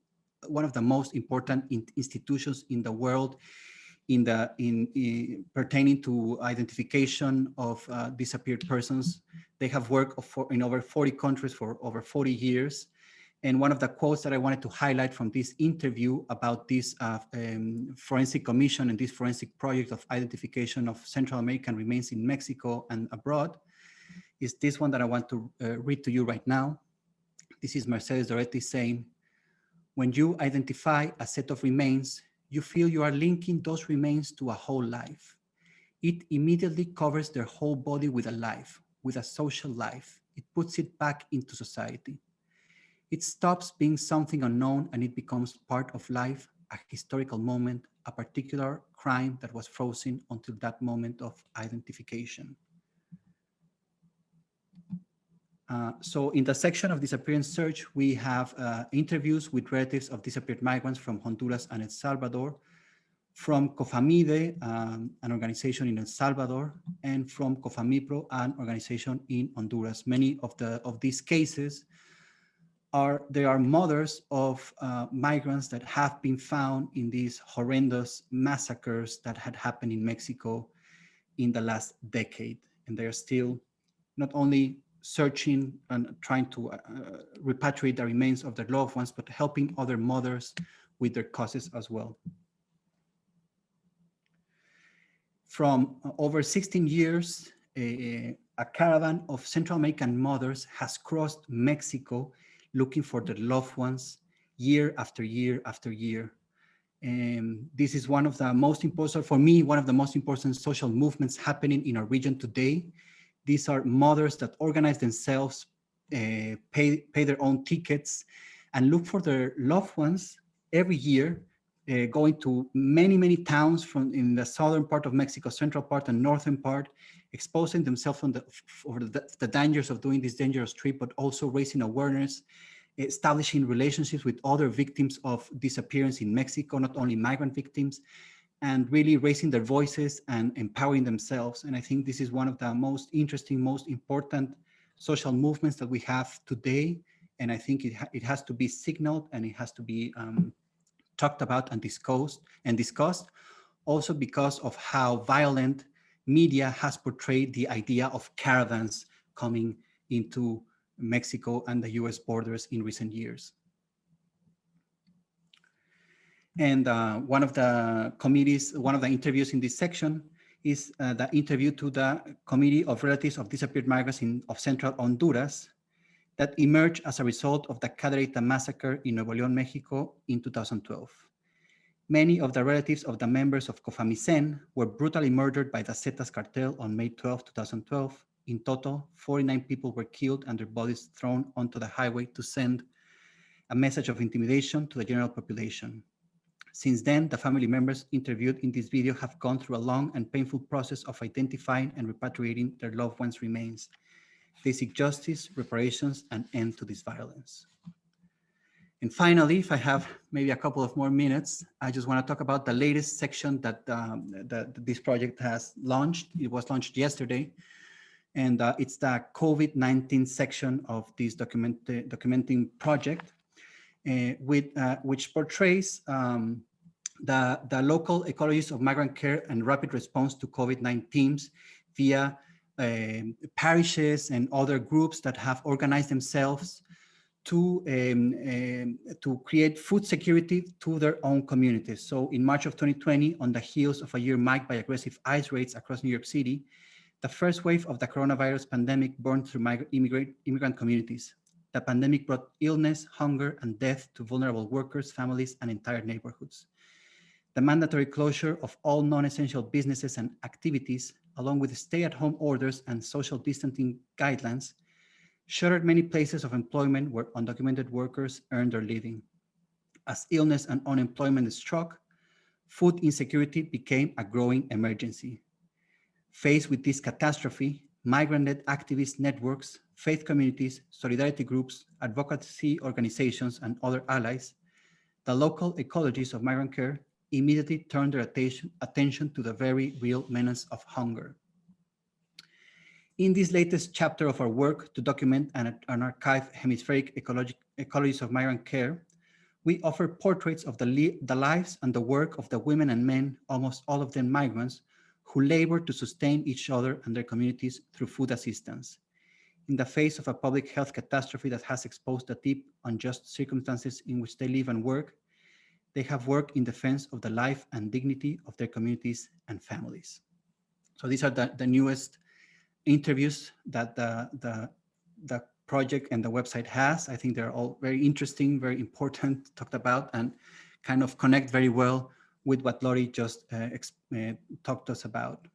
one of the most important institutions in the world pertaining to identification of disappeared persons. They have worked in over 40 countries for over 40 years. And one of the quotes that I wanted to highlight from this interview about this forensic commission and this forensic project of identification of Central American remains in Mexico and abroad is this one that I want to read to you right now. This is Mercedes Doretti saying, "When you identify a set of remains, you feel you are linking those remains to a whole life. It immediately covers their whole body with a life, with a social life. It puts it back into society. It stops being something unknown and it becomes part of life, a historical moment, a particular crime that was frozen until that moment of identification." So in the section of disappearance search, we have interviews with relatives of disappeared migrants from Honduras and El Salvador, from COFAMIDE, an organization in El Salvador, and from COFAMIPRO, an organization in Honduras. Many of these cases are mothers of migrants that have been found in these horrendous massacres that had happened in Mexico in the last decade. And they're still not only searching and trying to repatriate the remains of their loved ones, but helping other mothers with their causes as well. From over 16 years, a caravan of Central American mothers has crossed Mexico looking for their loved ones year after year after year. And this is one of the most important, for me, one of the most important social movements happening in our region today. These are mothers that organize themselves, pay their own tickets, and look for their loved ones every year, going to many, many towns in the southern part of Mexico, central part and northern part, exposing themselves for the dangers of doing this dangerous trip, but also raising awareness, establishing relationships with other victims of disappearance in Mexico, not only migrant victims, and really raising their voices and empowering themselves. And I think this is one of the most interesting, most important social movements that we have today. And I think it has to be signaled and it has to be talked about and discussed, also because of how violent media has portrayed the idea of caravans coming into Mexico and the US borders in recent years. And one of the interviews in this section is the interview to the Committee of Relatives of Disappeared Migrants of Central Honduras that emerged as a result of the Cadereyta massacre in Nuevo León, Mexico in 2012. Many of the relatives of the members of COFAMICEN were brutally murdered by the Zetas cartel on May 12, 2012. In total, 49 people were killed and their bodies thrown onto the highway to send a message of intimidation to the general population. Since then, the family members interviewed in this video have gone through a long and painful process of identifying and repatriating their loved ones' remains. They seek justice, reparations, and end to this violence. And finally, if I have maybe a couple of more minutes, I just want to talk about the latest section that this project has launched. It was launched yesterday, and it's the COVID-19 section of this documenting project, which portrays the local ecologies of migrant care and rapid response to COVID-19 via parishes and other groups that have organized themselves to create food security to their own communities. So in March of 2020, on the heels of a year marked by aggressive ICE raids across New York City, the first wave of the coronavirus pandemic burned through immigrant communities. The pandemic brought illness, hunger, and death to vulnerable workers, families, and entire neighborhoods. The mandatory closure of all non-essential businesses and activities, along with stay-at-home orders and social distancing guidelines, shuttered many places of employment where undocumented workers earned their living. As illness and unemployment struck, food insecurity became a growing emergency. Faced with this catastrophe, migrant-led activist networks, faith communities, solidarity groups, advocacy organizations, and other allies, the local ecologies of migrant care immediately turned their attention to the very real menace of hunger. In this latest chapter of our work to document and archive hemispheric ecologies of migrant care, we offer portraits of the lives and the work of the women and men, almost all of them migrants, who labor to sustain each other and their communities through food assistance. In the face of a public health catastrophe that has exposed the deep, unjust circumstances in which they live and work, they have worked in defense of the life and dignity of their communities and families. So these are the newest interviews that the project and the website has. I think they're all very interesting, very important, talked about, and kind of connect very well with what Lori just talked to us about.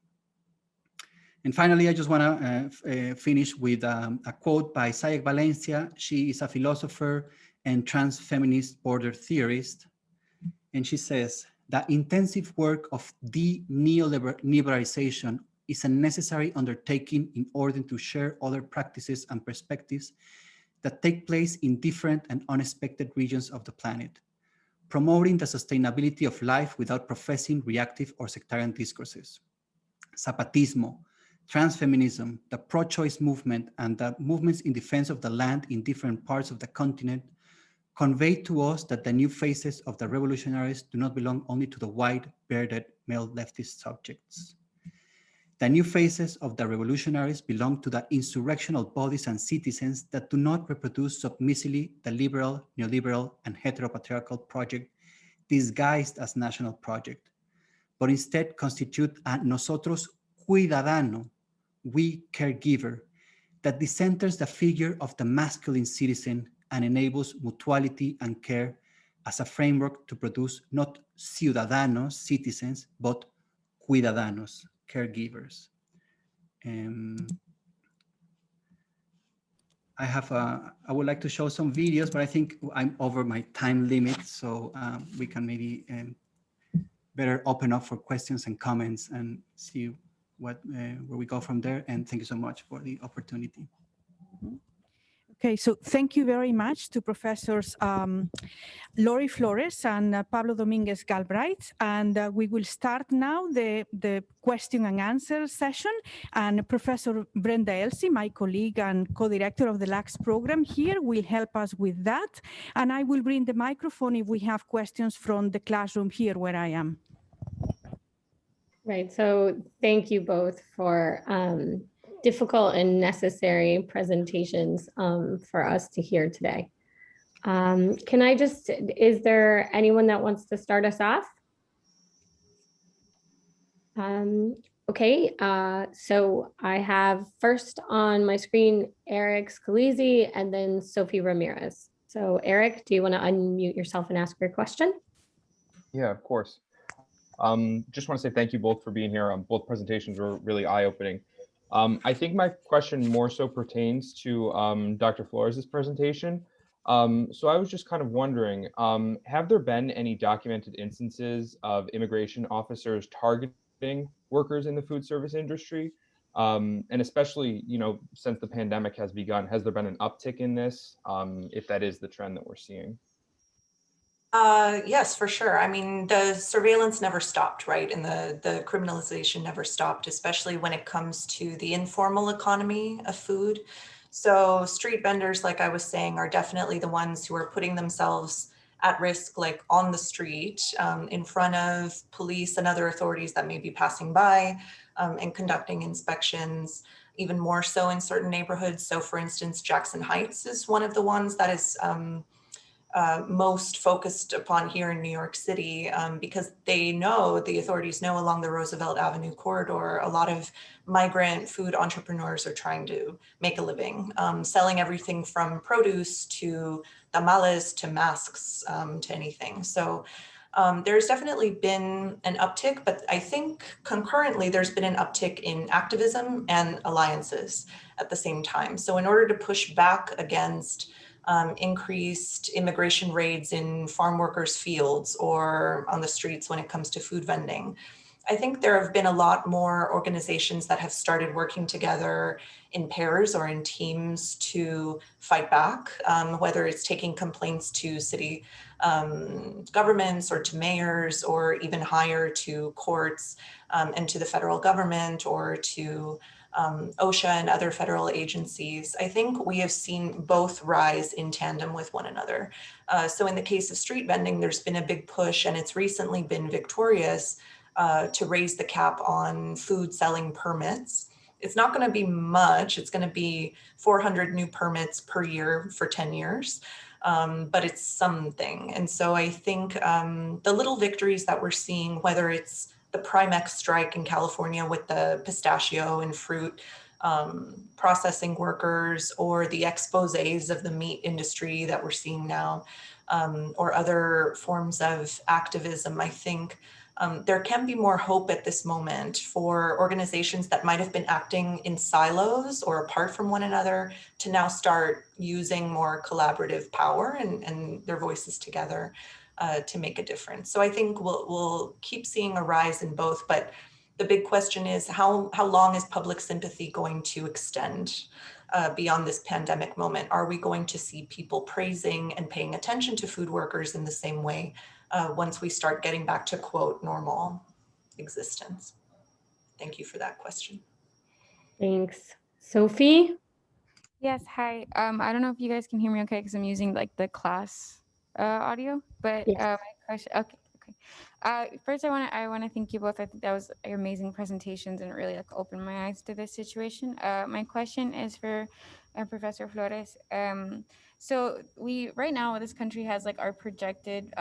And finally, I just want to finish with a quote by Sayek Valencia. She is a philosopher and trans feminist border theorist. And she says, the intensive work of de-neoliberalization is a necessary undertaking in order to share other practices and perspectives that take place in different and unexpected regions of the planet, promoting the sustainability of life without professing reactive or sectarian discourses. Zapatismo, transfeminism, the pro-choice movement, and the movements in defense of the land in different parts of the continent convey to us that the new faces of the revolutionaries do not belong only to the white, bearded, male leftist subjects. The new faces of the revolutionaries belong to the insurrectional bodies and citizens that do not reproduce submissively the liberal, neoliberal, and heteropatriarchal project disguised as national project, but instead constitute a nosotros cuidadano, we caregiver, that decenters the figure of the masculine citizen and enables mutuality and care as a framework to produce not ciudadanos, citizens, but cuidadanos, caregivers. I would like to show some videos, but I think I'm over my time limit, so we can maybe better open up for questions and comments and see where we go from there. And thank you so much for the opportunity. Okay, so thank you very much to Professors Lori Flores and Pablo Dominguez Galbraith. And we will start now the question and answer session. And Professor Brenda Elsie, my colleague and co-director of the LAX program here, will help us with that. And I will bring the microphone if we have questions from the classroom here where I am. Right, so thank you both for difficult and necessary presentations for us to hear today. Can I just, is there anyone that wants to start us off? Okay, so I have first on my screen, Eric Scalise and then Sophie Ramirez. So Eric, do you want to unmute yourself and ask your question? Yeah, of course. Just want to say thank you both for being here. Both presentations were really eye-opening. I think my question more so pertains to Dr. Flores' presentation. So I was just kind of wondering, have there been any documented instances of immigration officers targeting workers in the food service industry? And especially, since the pandemic has begun, has there been an uptick in this, if that is the trend that we're seeing? Yes, for sure. I mean, the surveillance never stopped, right? And the criminalization never stopped, especially when it comes to the informal economy of food. So street vendors, like I was saying, are definitely the ones who are putting themselves at risk, like on the street, in front of police and other authorities that may be passing by, and conducting inspections, even more so in certain neighborhoods. So for instance, Jackson Heights is one of the ones that is most focused upon here in New York City, because the authorities know along the Roosevelt Avenue corridor, a lot of migrant food entrepreneurs are trying to make a living, selling everything from produce to tamales to masks, to anything. So there's definitely been an uptick, but I think concurrently there's been an uptick in activism and alliances at the same time. So in order to push back against increased immigration raids in farm workers' fields or on the streets when it comes to food vending, I think there have been a lot more organizations that have started working together in pairs or in teams to fight back, whether it's taking complaints to city governments or to mayors or even higher to courts, and to the federal government or to OSHA and other federal agencies. I think we have seen both rise in tandem with one another. So in the case of street vending, there's been a big push, and it's recently been victorious, to raise the cap on food selling permits. It's not going to be much. It's going to be 400 new permits per year for 10 years. But it's something. And so I think the little victories that we're seeing, whether it's the Primex strike in California with the pistachio and fruit processing workers, or the exposés of the meat industry that we're seeing now, or other forms of activism, I think there can be more hope at this moment for organizations that might have been acting in silos or apart from one another to now start using more collaborative power and their voices together to make a difference. So I think we'll keep seeing a rise in both, but the big question is how long is public sympathy going to extend beyond this pandemic moment? Are we going to see people praising and paying attention to food workers in the same way once we start getting back to, quote, normal existence? Thank you for that question. Thanks. Sophie? Yes, hi. I don't know if you guys can hear me okay because I'm using like the class audio, but Yes. my question, okay. First, I wanna thank you both. I think that was amazing presentations and it really like opened my eyes to this situation. My question is for Professor Flores. So we right now this country has like our projected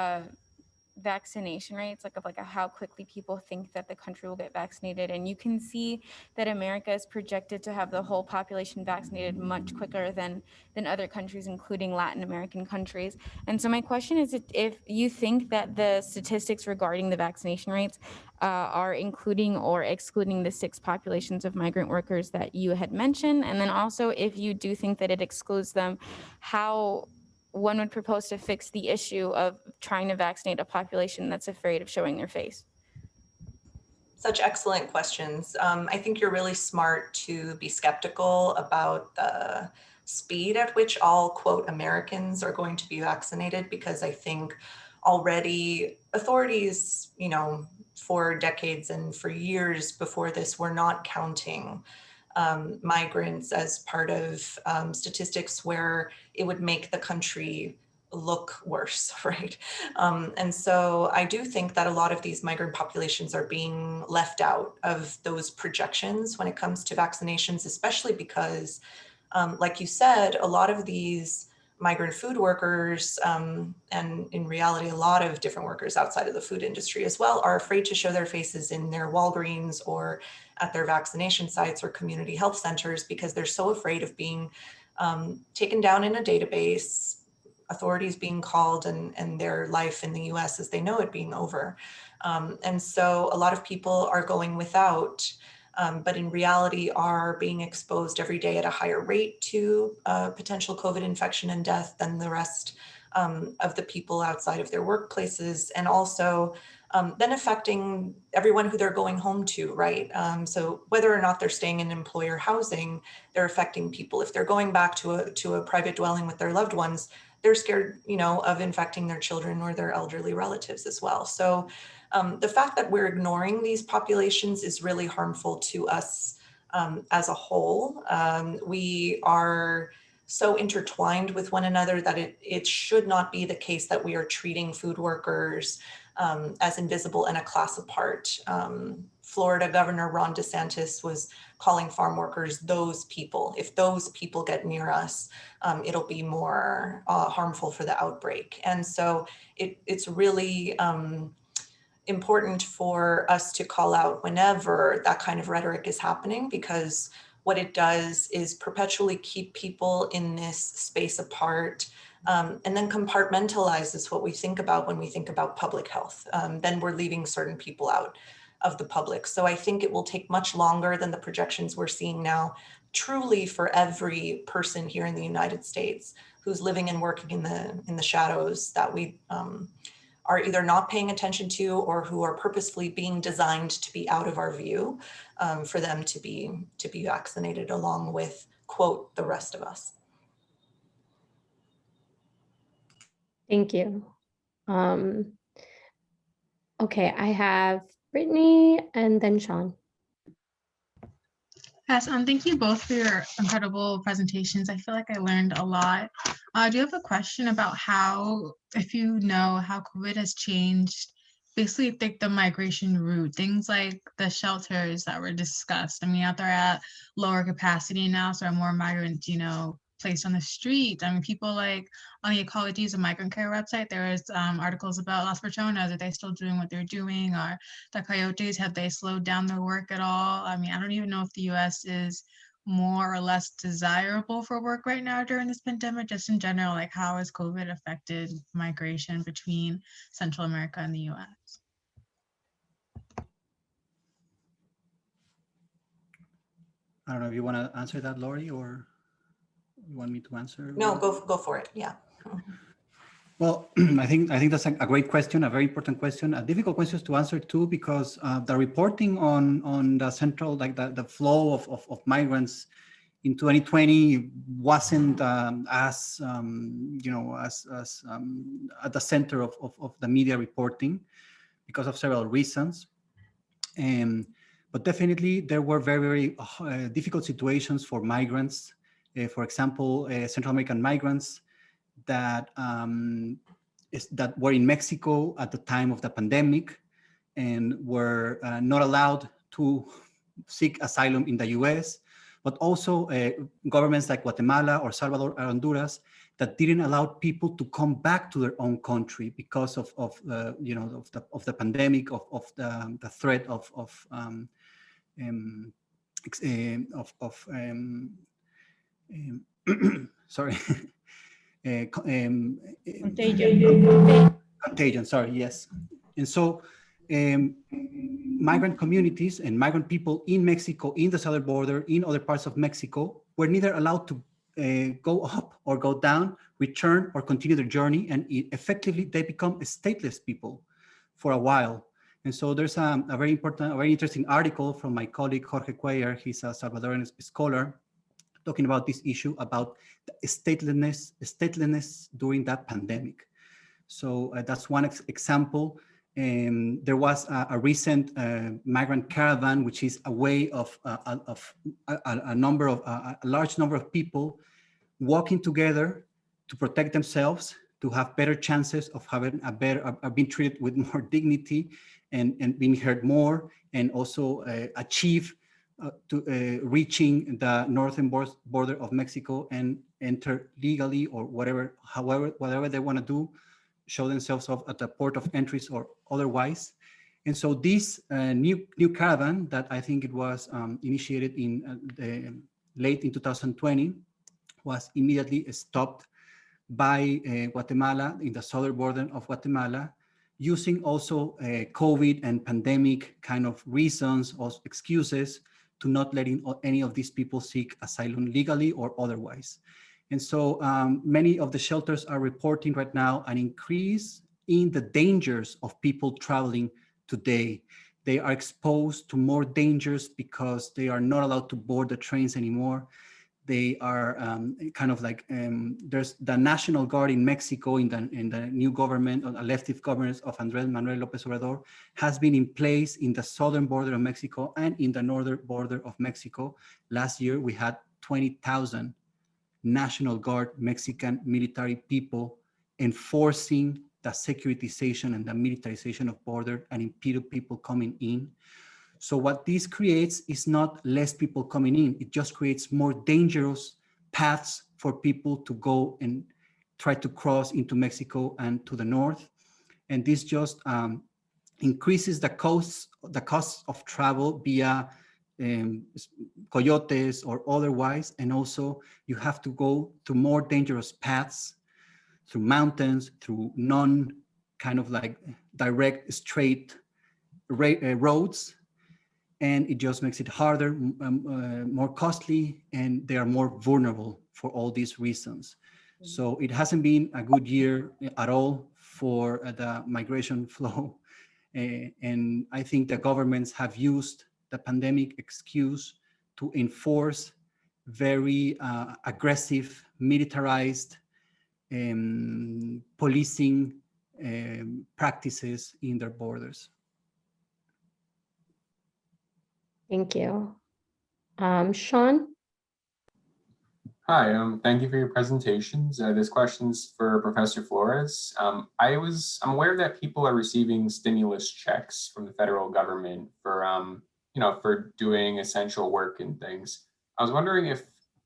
vaccination rates, like of like how quickly people think that the country will get vaccinated, and you can see that America is projected to have the whole population vaccinated much quicker than other countries, including Latin American countries. And so my question is if you think that the statistics regarding the vaccination rates are including or excluding the 6 populations of migrant workers that you had mentioned, and then also if you do think that it excludes them, how one would propose to fix the issue of trying to vaccinate a population that's afraid of showing their face? Such excellent questions. I think you're really smart to be skeptical about the speed at which all, quote, Americans are going to be vaccinated, because I think already authorities, for decades and for years before this, were not counting migrants as part of statistics where it would make the country look worse, right? And so I do think that a lot of these migrant populations are being left out of those projections when it comes to vaccinations, especially because, like you said, a lot of these migrant food workers, and in reality, a lot of different workers outside of the food industry as well, are afraid to show their faces in their Walgreens or at their vaccination sites or community health centers because they're so afraid of being taken down in a database, authorities being called and their life in the US as they know it being over. And so a lot of people are going without, but in reality are being exposed every day at a higher rate to potential COVID infection and death than the rest of the people outside of their workplaces, and also then affecting everyone who they're going home to, right? So whether or not they're staying in employer housing, they're affecting people. If they're going back to a private dwelling with their loved ones, they're scared, of infecting their children or their elderly relatives as well. So the fact that we're ignoring these populations is really harmful to us as a whole. We are so intertwined with one another that it should not be the case that we are treating food workers as invisible and a class apart. Florida Governor Ron DeSantis was calling farm workers those people. If those people get near us, it'll be more harmful for the outbreak. And so it's really important for us to call out whenever that kind of rhetoric is happening, because what it does is perpetually keep people in this space apart, and then compartmentalizes what we think about when we think about public health. Then we're leaving certain people out of the public. So I think it will take much longer than the projections we're seeing now, truly for every person here in the United States who's living and working in the shadows that we are either not paying attention to or who are purposefully being designed to be out of our view, for them to be vaccinated along with, quote, the rest of us. Thank you. Okay, I have Brittany and then Sean. Yes, thank you both for your incredible presentations. I feel like I learned a lot. I do have a question about if you know how COVID has changed, basically the migration route, things like the shelters that were discussed. I mean, out there at lower capacity now, so are more migrants, placed on the street. I mean, people like on the Ecologies of Migrant Care website, there is articles about Las Personas. Are they still doing what they're doing? Or the Coyotes, have they slowed down their work at all? I mean, I don't even know if the US is more or less desirable for work right now during this pandemic. Just in general, like how has COVID affected migration between Central America and the US? I don't know if you want to answer that, Lori, or you want me to answer? No, go for it. Yeah. Well, I think that's a great question, a very important question, a difficult question to answer too, because the reporting on the central, like the flow of migrants in 2020 wasn't as at the center of the media reporting because of several reasons. But definitely there were very, very difficult situations for migrants. For example, Central American migrants that were in Mexico at the time of the pandemic and were not allowed to seek asylum in the US, but also governments like Guatemala or Salvador or Honduras that didn't allow people to come back to their own country because of the pandemic, of the threat of sorry. Contagion, sorry, yes. And so migrant communities and migrant people in Mexico, in the southern border, in other parts of Mexico, were neither allowed to go up or go down, return or continue their journey, and effectively they become stateless people for a while. And so there's a very interesting article from my colleague Jorge Cuellar. He's a Salvadoran scholar, talking about this issue about statelessness during that pandemic. So that's one example. There was a recent migrant caravan, which is a way of a large number of people walking together to protect themselves, to have better chances of having being treated with more dignity and being heard more, and also achieve reaching the northern border of Mexico and enter legally or whatever they want to do, show themselves off at the port of entries or otherwise. And so this new caravan that I think it was initiated in late in 2020 was immediately stopped by Guatemala, in the southern border of Guatemala, using also COVID and pandemic kind of reasons or excuses to not letting any of these people seek asylum legally or otherwise. And so many of the shelters are reporting right now an increase in the dangers of people traveling today. They are exposed to more dangers because they are not allowed to board the trains anymore. They are kind of like, there's the National Guard in Mexico in the new government, or a leftist government of Andrés Manuel López Obrador, has been in place in the southern border of Mexico and in the northern border of Mexico. Last year, we had 20,000 National Guard Mexican military people enforcing the securitization and the militarization of border and impede people coming in. So what this creates is not less people coming in, it just creates more dangerous paths for people to go and try to cross into Mexico and to the north. And this just increases the costs of travel via coyotes or otherwise. And also you have to go to more dangerous paths through mountains, through non kind of like direct straight roads. And it just makes it harder, more costly, and they are more vulnerable for all these reasons. So it hasn't been a good year at all for the migration flow. And I think the governments have used the pandemic excuse to enforce very aggressive, militarized policing practices in their borders. Thank you. Sean? Hi, thank you for your presentations. This question's for Professor Flores. I'm aware that people are receiving stimulus checks from the federal government for, for doing essential work and things. I was wondering if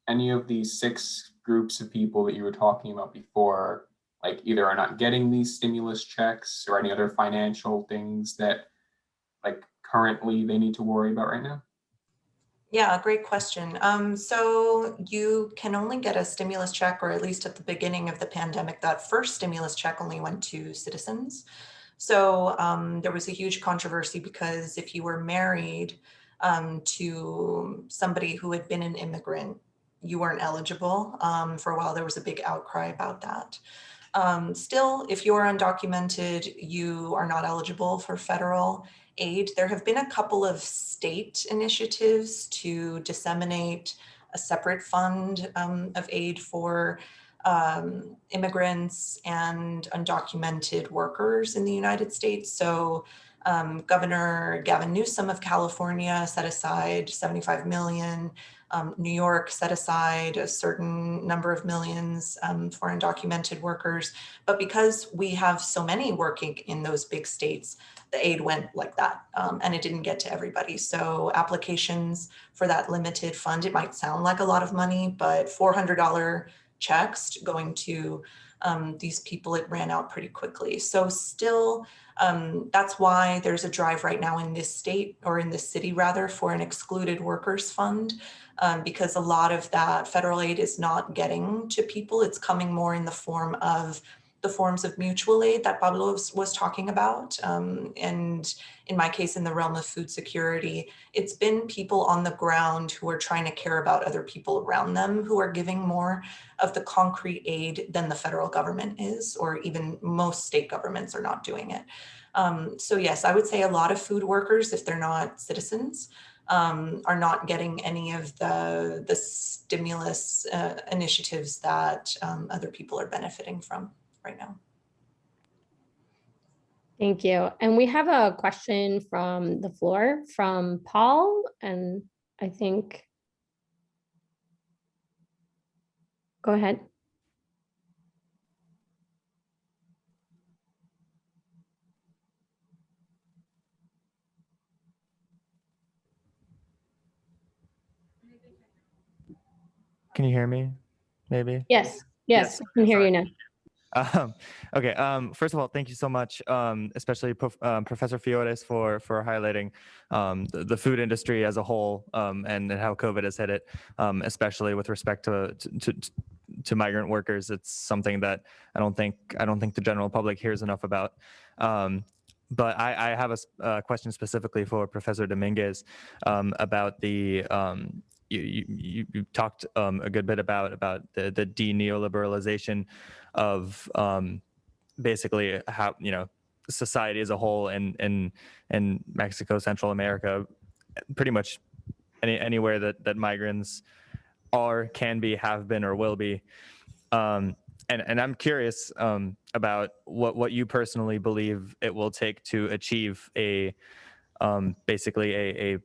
any of these 6 groups of people that you were talking about before, like either are not getting these stimulus checks or any other financial things that like currently they need to worry about right now? Yeah, great question. So you can only get a stimulus check, or at least at the beginning of the pandemic, that first stimulus check only went to citizens. So there was a huge controversy because if you were married to somebody who had been an immigrant, you weren't eligible. For a while, there was a big outcry about that. Still, if you're undocumented, you are not eligible for federal aid. There have been a couple of state initiatives to disseminate a separate fund of aid for immigrants and undocumented workers in the United States. So Governor Gavin Newsom of California set aside 75 million. New York set aside a certain number of millions for undocumented workers. But because we have so many working in those big states, the aid went like that, and it didn't get to everybody. So applications for that limited fund, it might sound like a lot of money, but $400 checks going to these people, it ran out pretty quickly. So still, that's why there's a drive right now in this state, or in this city rather, for an excluded workers fund, because a lot of that federal aid is not getting to people. It's coming more in the form of the forms of mutual aid that Pablo was talking about. And in my case, in the realm of food security, it's been people on the ground who are trying to care about other people around them who are giving more of the concrete aid than the federal government is, or even most state governments are not doing it. So yes, I would say a lot of food workers, if they're not citizens, are not getting any of the stimulus initiatives that other people are benefiting from right now. Thank you. And we have a question from the floor from Paul, and I think, go ahead. Can you hear me? Maybe? Yes, yes, I can hear you now. Okay. First of all, thank you so much, especially Professor Flores for highlighting the food industry as a whole, and how COVID has hit it, especially with respect to migrant workers. It's something that I don't think the general public hears enough about. But I have a question specifically for Professor Dominguez about the you talked a good bit about the de-neoliberalization of basically how, you know, society as a whole in Mexico, Central America, pretty much anywhere that migrants are, can be, have been, or will be. And I'm curious about what you personally believe it will take to achieve a basically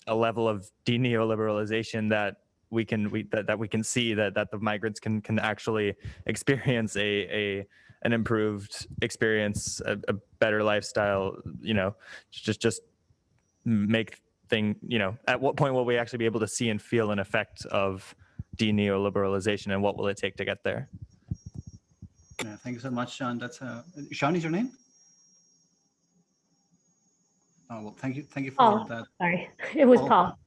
a level of de-neoliberalization that we can see that the migrants can actually experience an improved experience, a better lifestyle, you know, just make you know, at what point will we actually be able to see and feel an effect of de-neoliberalization, and what will it take to get there? Yeah, thank you so much, Sean. That's Sean is your name? Oh, well, thank you for that. Sorry, it was Paul.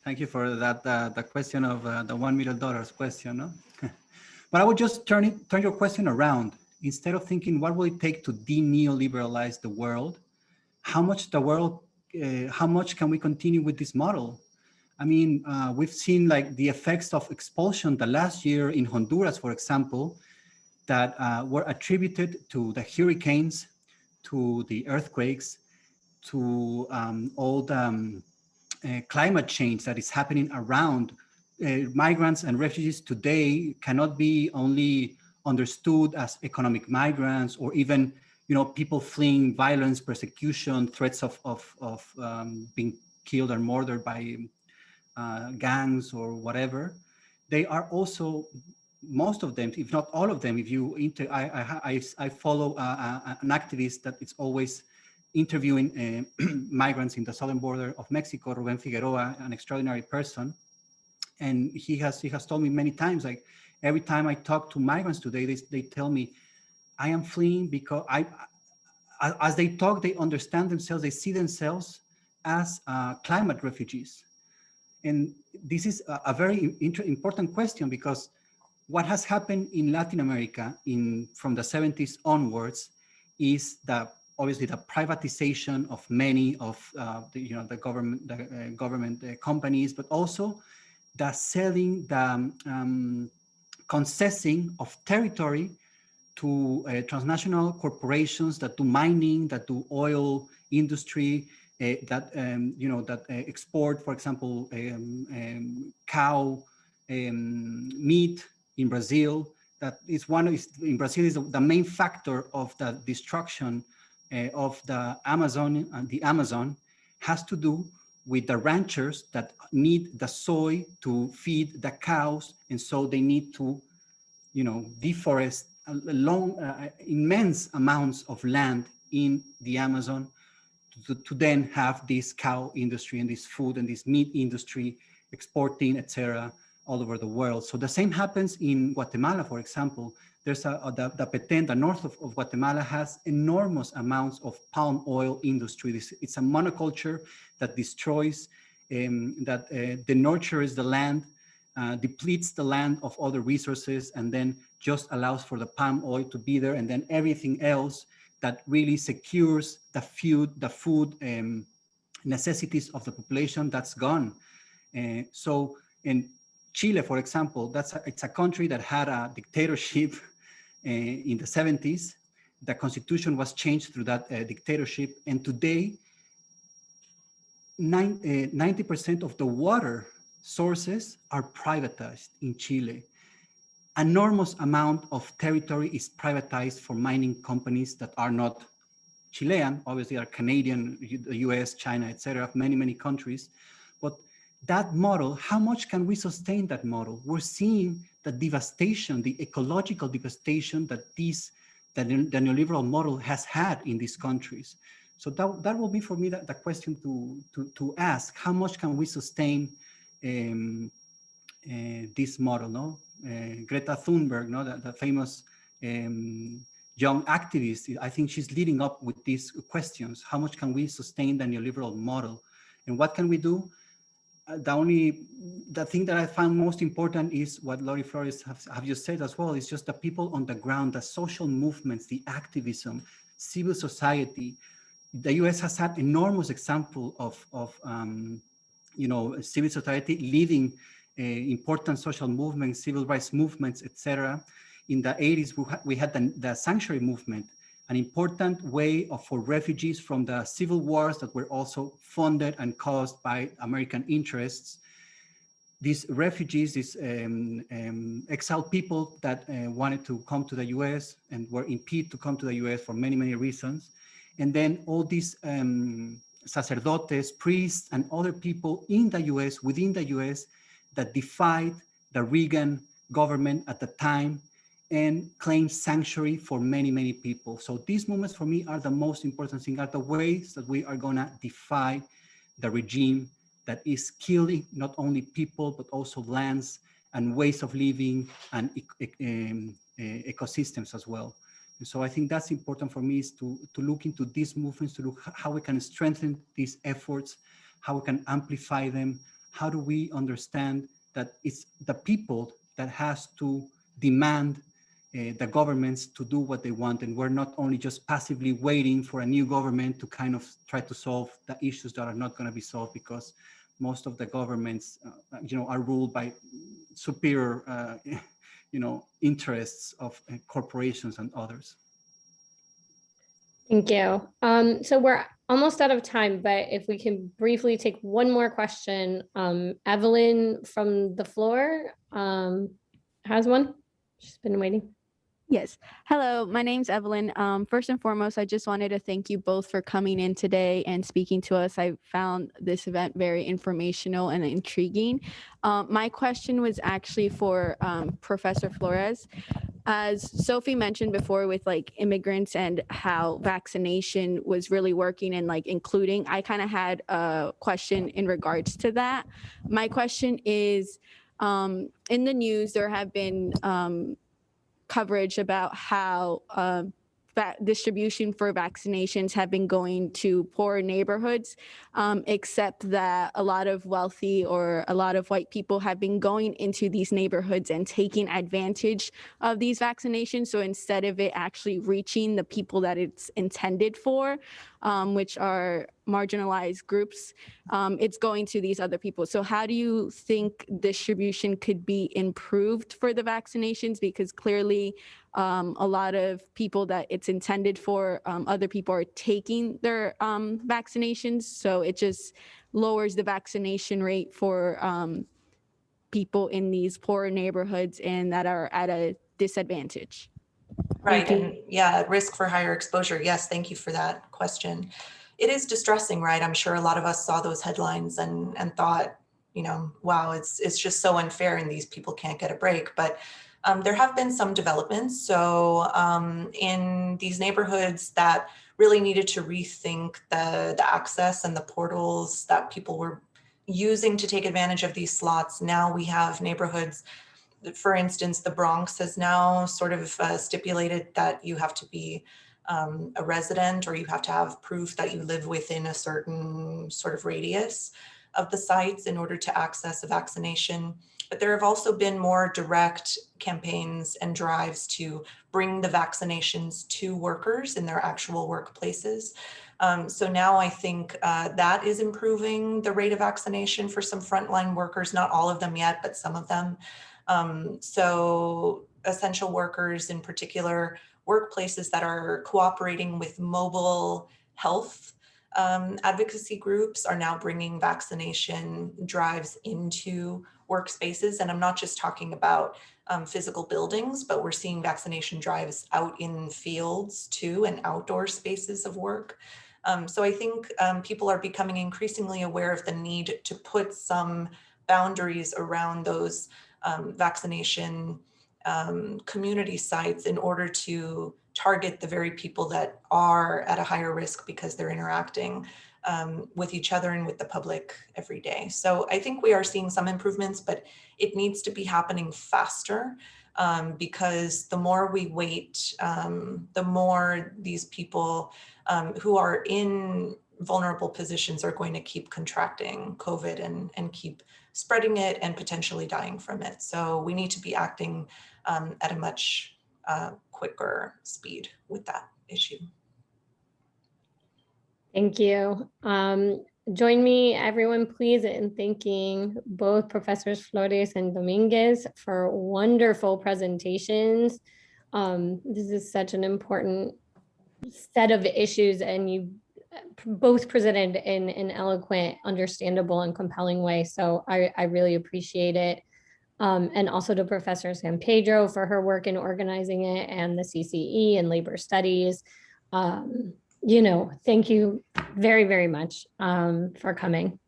Thank you for that. The question of the $1 million question, no? But I would just turn your question around. Instead of thinking what will it take to de-neoliberalize the world, how much can we continue with this model? I mean, we've seen like the effects of expulsion the last year in Honduras, for example, that were attributed to the hurricanes, to the earthquakes, to all the climate change that is happening around. Migrants and refugees today cannot be only understood as economic migrants, or even, you know, people fleeing violence, persecution, threats of being killed or murdered by gangs or whatever. They are also, most of them, if not all of them, if you I follow an activist that is always interviewing migrants in the southern border of Mexico, Ruben Figueroa, an extraordinary person. And he has told me many times, like every time I talk to migrants today, they tell me, I am fleeing because as they talk, they understand themselves, they see themselves as climate refugees. And this is a very important question, because what has happened in Latin America from the 70s onwards is obviously the privatization of many of the government companies, but also the selling, the concessing of territory to transnational corporations that do mining, that do oil industry, that export, for example, cow meat in Brazil. That is in Brazil is the main factor of the destruction of the Amazon, and the Amazon has to do with the ranchers that need the soy to feed the cows, and so they need to, deforest immense amounts of land in the Amazon to then have this cow industry and this food and this meat industry exporting, etc., all over the world. So the same happens in Guatemala, for example. There's the Petén, the north of Guatemala, has enormous amounts of palm oil industry. It's a monoculture that destroys, that denatures the land, depletes the land of other resources, and then just allows for the palm oil to be there, and then everything else that really secures the food necessities of the population, that's gone. So in Chile, for example, it's a country that had a dictatorship in the 70s. The constitution was changed through that dictatorship, and today 90% of the water sources are privatized in Chile. Enormous amount of territory is privatized for mining companies that are not Chilean, obviously are Canadian, the US, China, etc., many countries. But that model, how much can we sustain that model? We're seeing the devastation, the ecological devastation that the neoliberal model has had in these countries. So that will be for me the question to ask: how much can we sustain this model? No, Greta Thunberg, no, the famous young activist. I think she's leading up with these questions: how much can we sustain the neoliberal model, and what can we do? the thing that I found most important is what Lori Flores have just said as well. It's just the people on the ground, the social movements, the activism, civil society. The U.S. has had enormous example of civil society leading important social movements, civil rights movements, etc. In the 80s, we had the sanctuary movement, an important way for refugees from the civil wars that were also funded and caused by American interests. These refugees, these exiled people that wanted to come to the US and were impeded to come to the US for many, many reasons. And then all these sacerdotes, priests, and other people in the US, within the US, that defied the Reagan government at the time and claim sanctuary for many, many people. So these movements for me are the most important thing, are the ways that we are gonna defy the regime that is killing not only people, but also lands and ways of living and ecosystems as well. And so I think that's important for me, is to look into these movements, to look how we can strengthen these efforts, how we can amplify them, how do we understand that it's the people that has to demand the governments to do what they want, and we're not only just passively waiting for a new government to kind of try to solve the issues that are not going to be solved, because most of the governments, are ruled by superior, interests of corporations and others. Thank you. So we're almost out of time, but if we can briefly take one more question. Evelyn from the floor has one. She's been waiting. Yes. Hello, my name's Evelyn. First and foremost, I just wanted to thank you both for coming in today and speaking to us. I found this event very informational and intriguing. My question was actually for Professor Flores. As Sophie mentioned before, with like immigrants and how vaccination was really working and like including, I kind of had a question in regards to that. My question is, in the news, there have been coverage about how distribution for vaccinations have been going to poor neighborhoods, except that a lot of wealthy or a lot of white people have been going into these neighborhoods and taking advantage of these vaccinations. So instead of it actually reaching the people that it's intended for, which are marginalized groups, it's going to these other people. So how do you think distribution could be improved for the vaccinations? Because clearly a lot of people that it's intended for, other people are taking their vaccinations. So it just lowers the vaccination rate for people in these poorer neighborhoods and that are at a disadvantage. Right, and yeah, risk for higher exposure. Yes, thank you for that question. It is distressing, right? I'm sure a lot of us saw those headlines and thought, wow, it's just so unfair and these people can't get a break. But there have been some developments. So in these neighborhoods that really needed to rethink the access and the portals that people were using to take advantage of these slots, now we have neighborhoods. For instance, the Bronx has now sort of stipulated that you have to be a resident, or you have to have proof that you live within a certain sort of radius of the sites in order to access a vaccination. But there have also been more direct campaigns and drives to bring the vaccinations to workers in their actual workplaces. So now I think that is improving the rate of vaccination for some frontline workers, not all of them yet, but some of them. So essential workers in particular, workplaces that are cooperating with mobile health advocacy groups are now bringing vaccination drives into workspaces. And I'm not just talking about physical buildings, but we're seeing vaccination drives out in fields too, and outdoor spaces of work. So I think people are becoming increasingly aware of the need to put some boundaries around those vaccination community sites in order to target the very people that are at a higher risk because they're interacting with each other and with the public every day. So I think we are seeing some improvements, but it needs to be happening faster because the more we wait, the more these people who are in vulnerable positions are going to keep contracting COVID and keep spreading it and potentially dying from it. So we need to be acting at a much quicker speed with that issue. Thank you. Join me, everyone, please, in thanking both Professors Flores and Dominguez for wonderful presentations. This is such an important set of issues, and you both presented in an eloquent, understandable, and compelling way. So I really appreciate it. And also to Professor San Pedro for her work in organizing it, and the CCE and labor studies. You know, thank you very, very much for coming.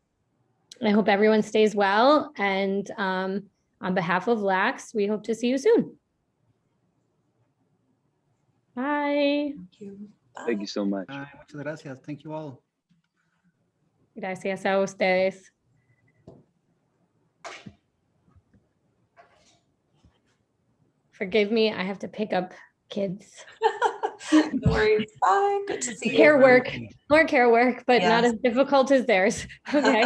I hope everyone stays well. And on behalf of LACS, we hope to see you soon. Bye. Thank you. Bye. Thank you so much. Muchas gracias. Thank you all. Gracias a ustedes. Forgive me, I have to pick up kids. No worries. Bye. Good to see you. Care work, more care work, but Yes. not as difficult as theirs. Okay.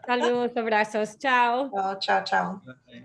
Saludos, abrazos. Ciao. Ciao, ciao, ciao. Okay.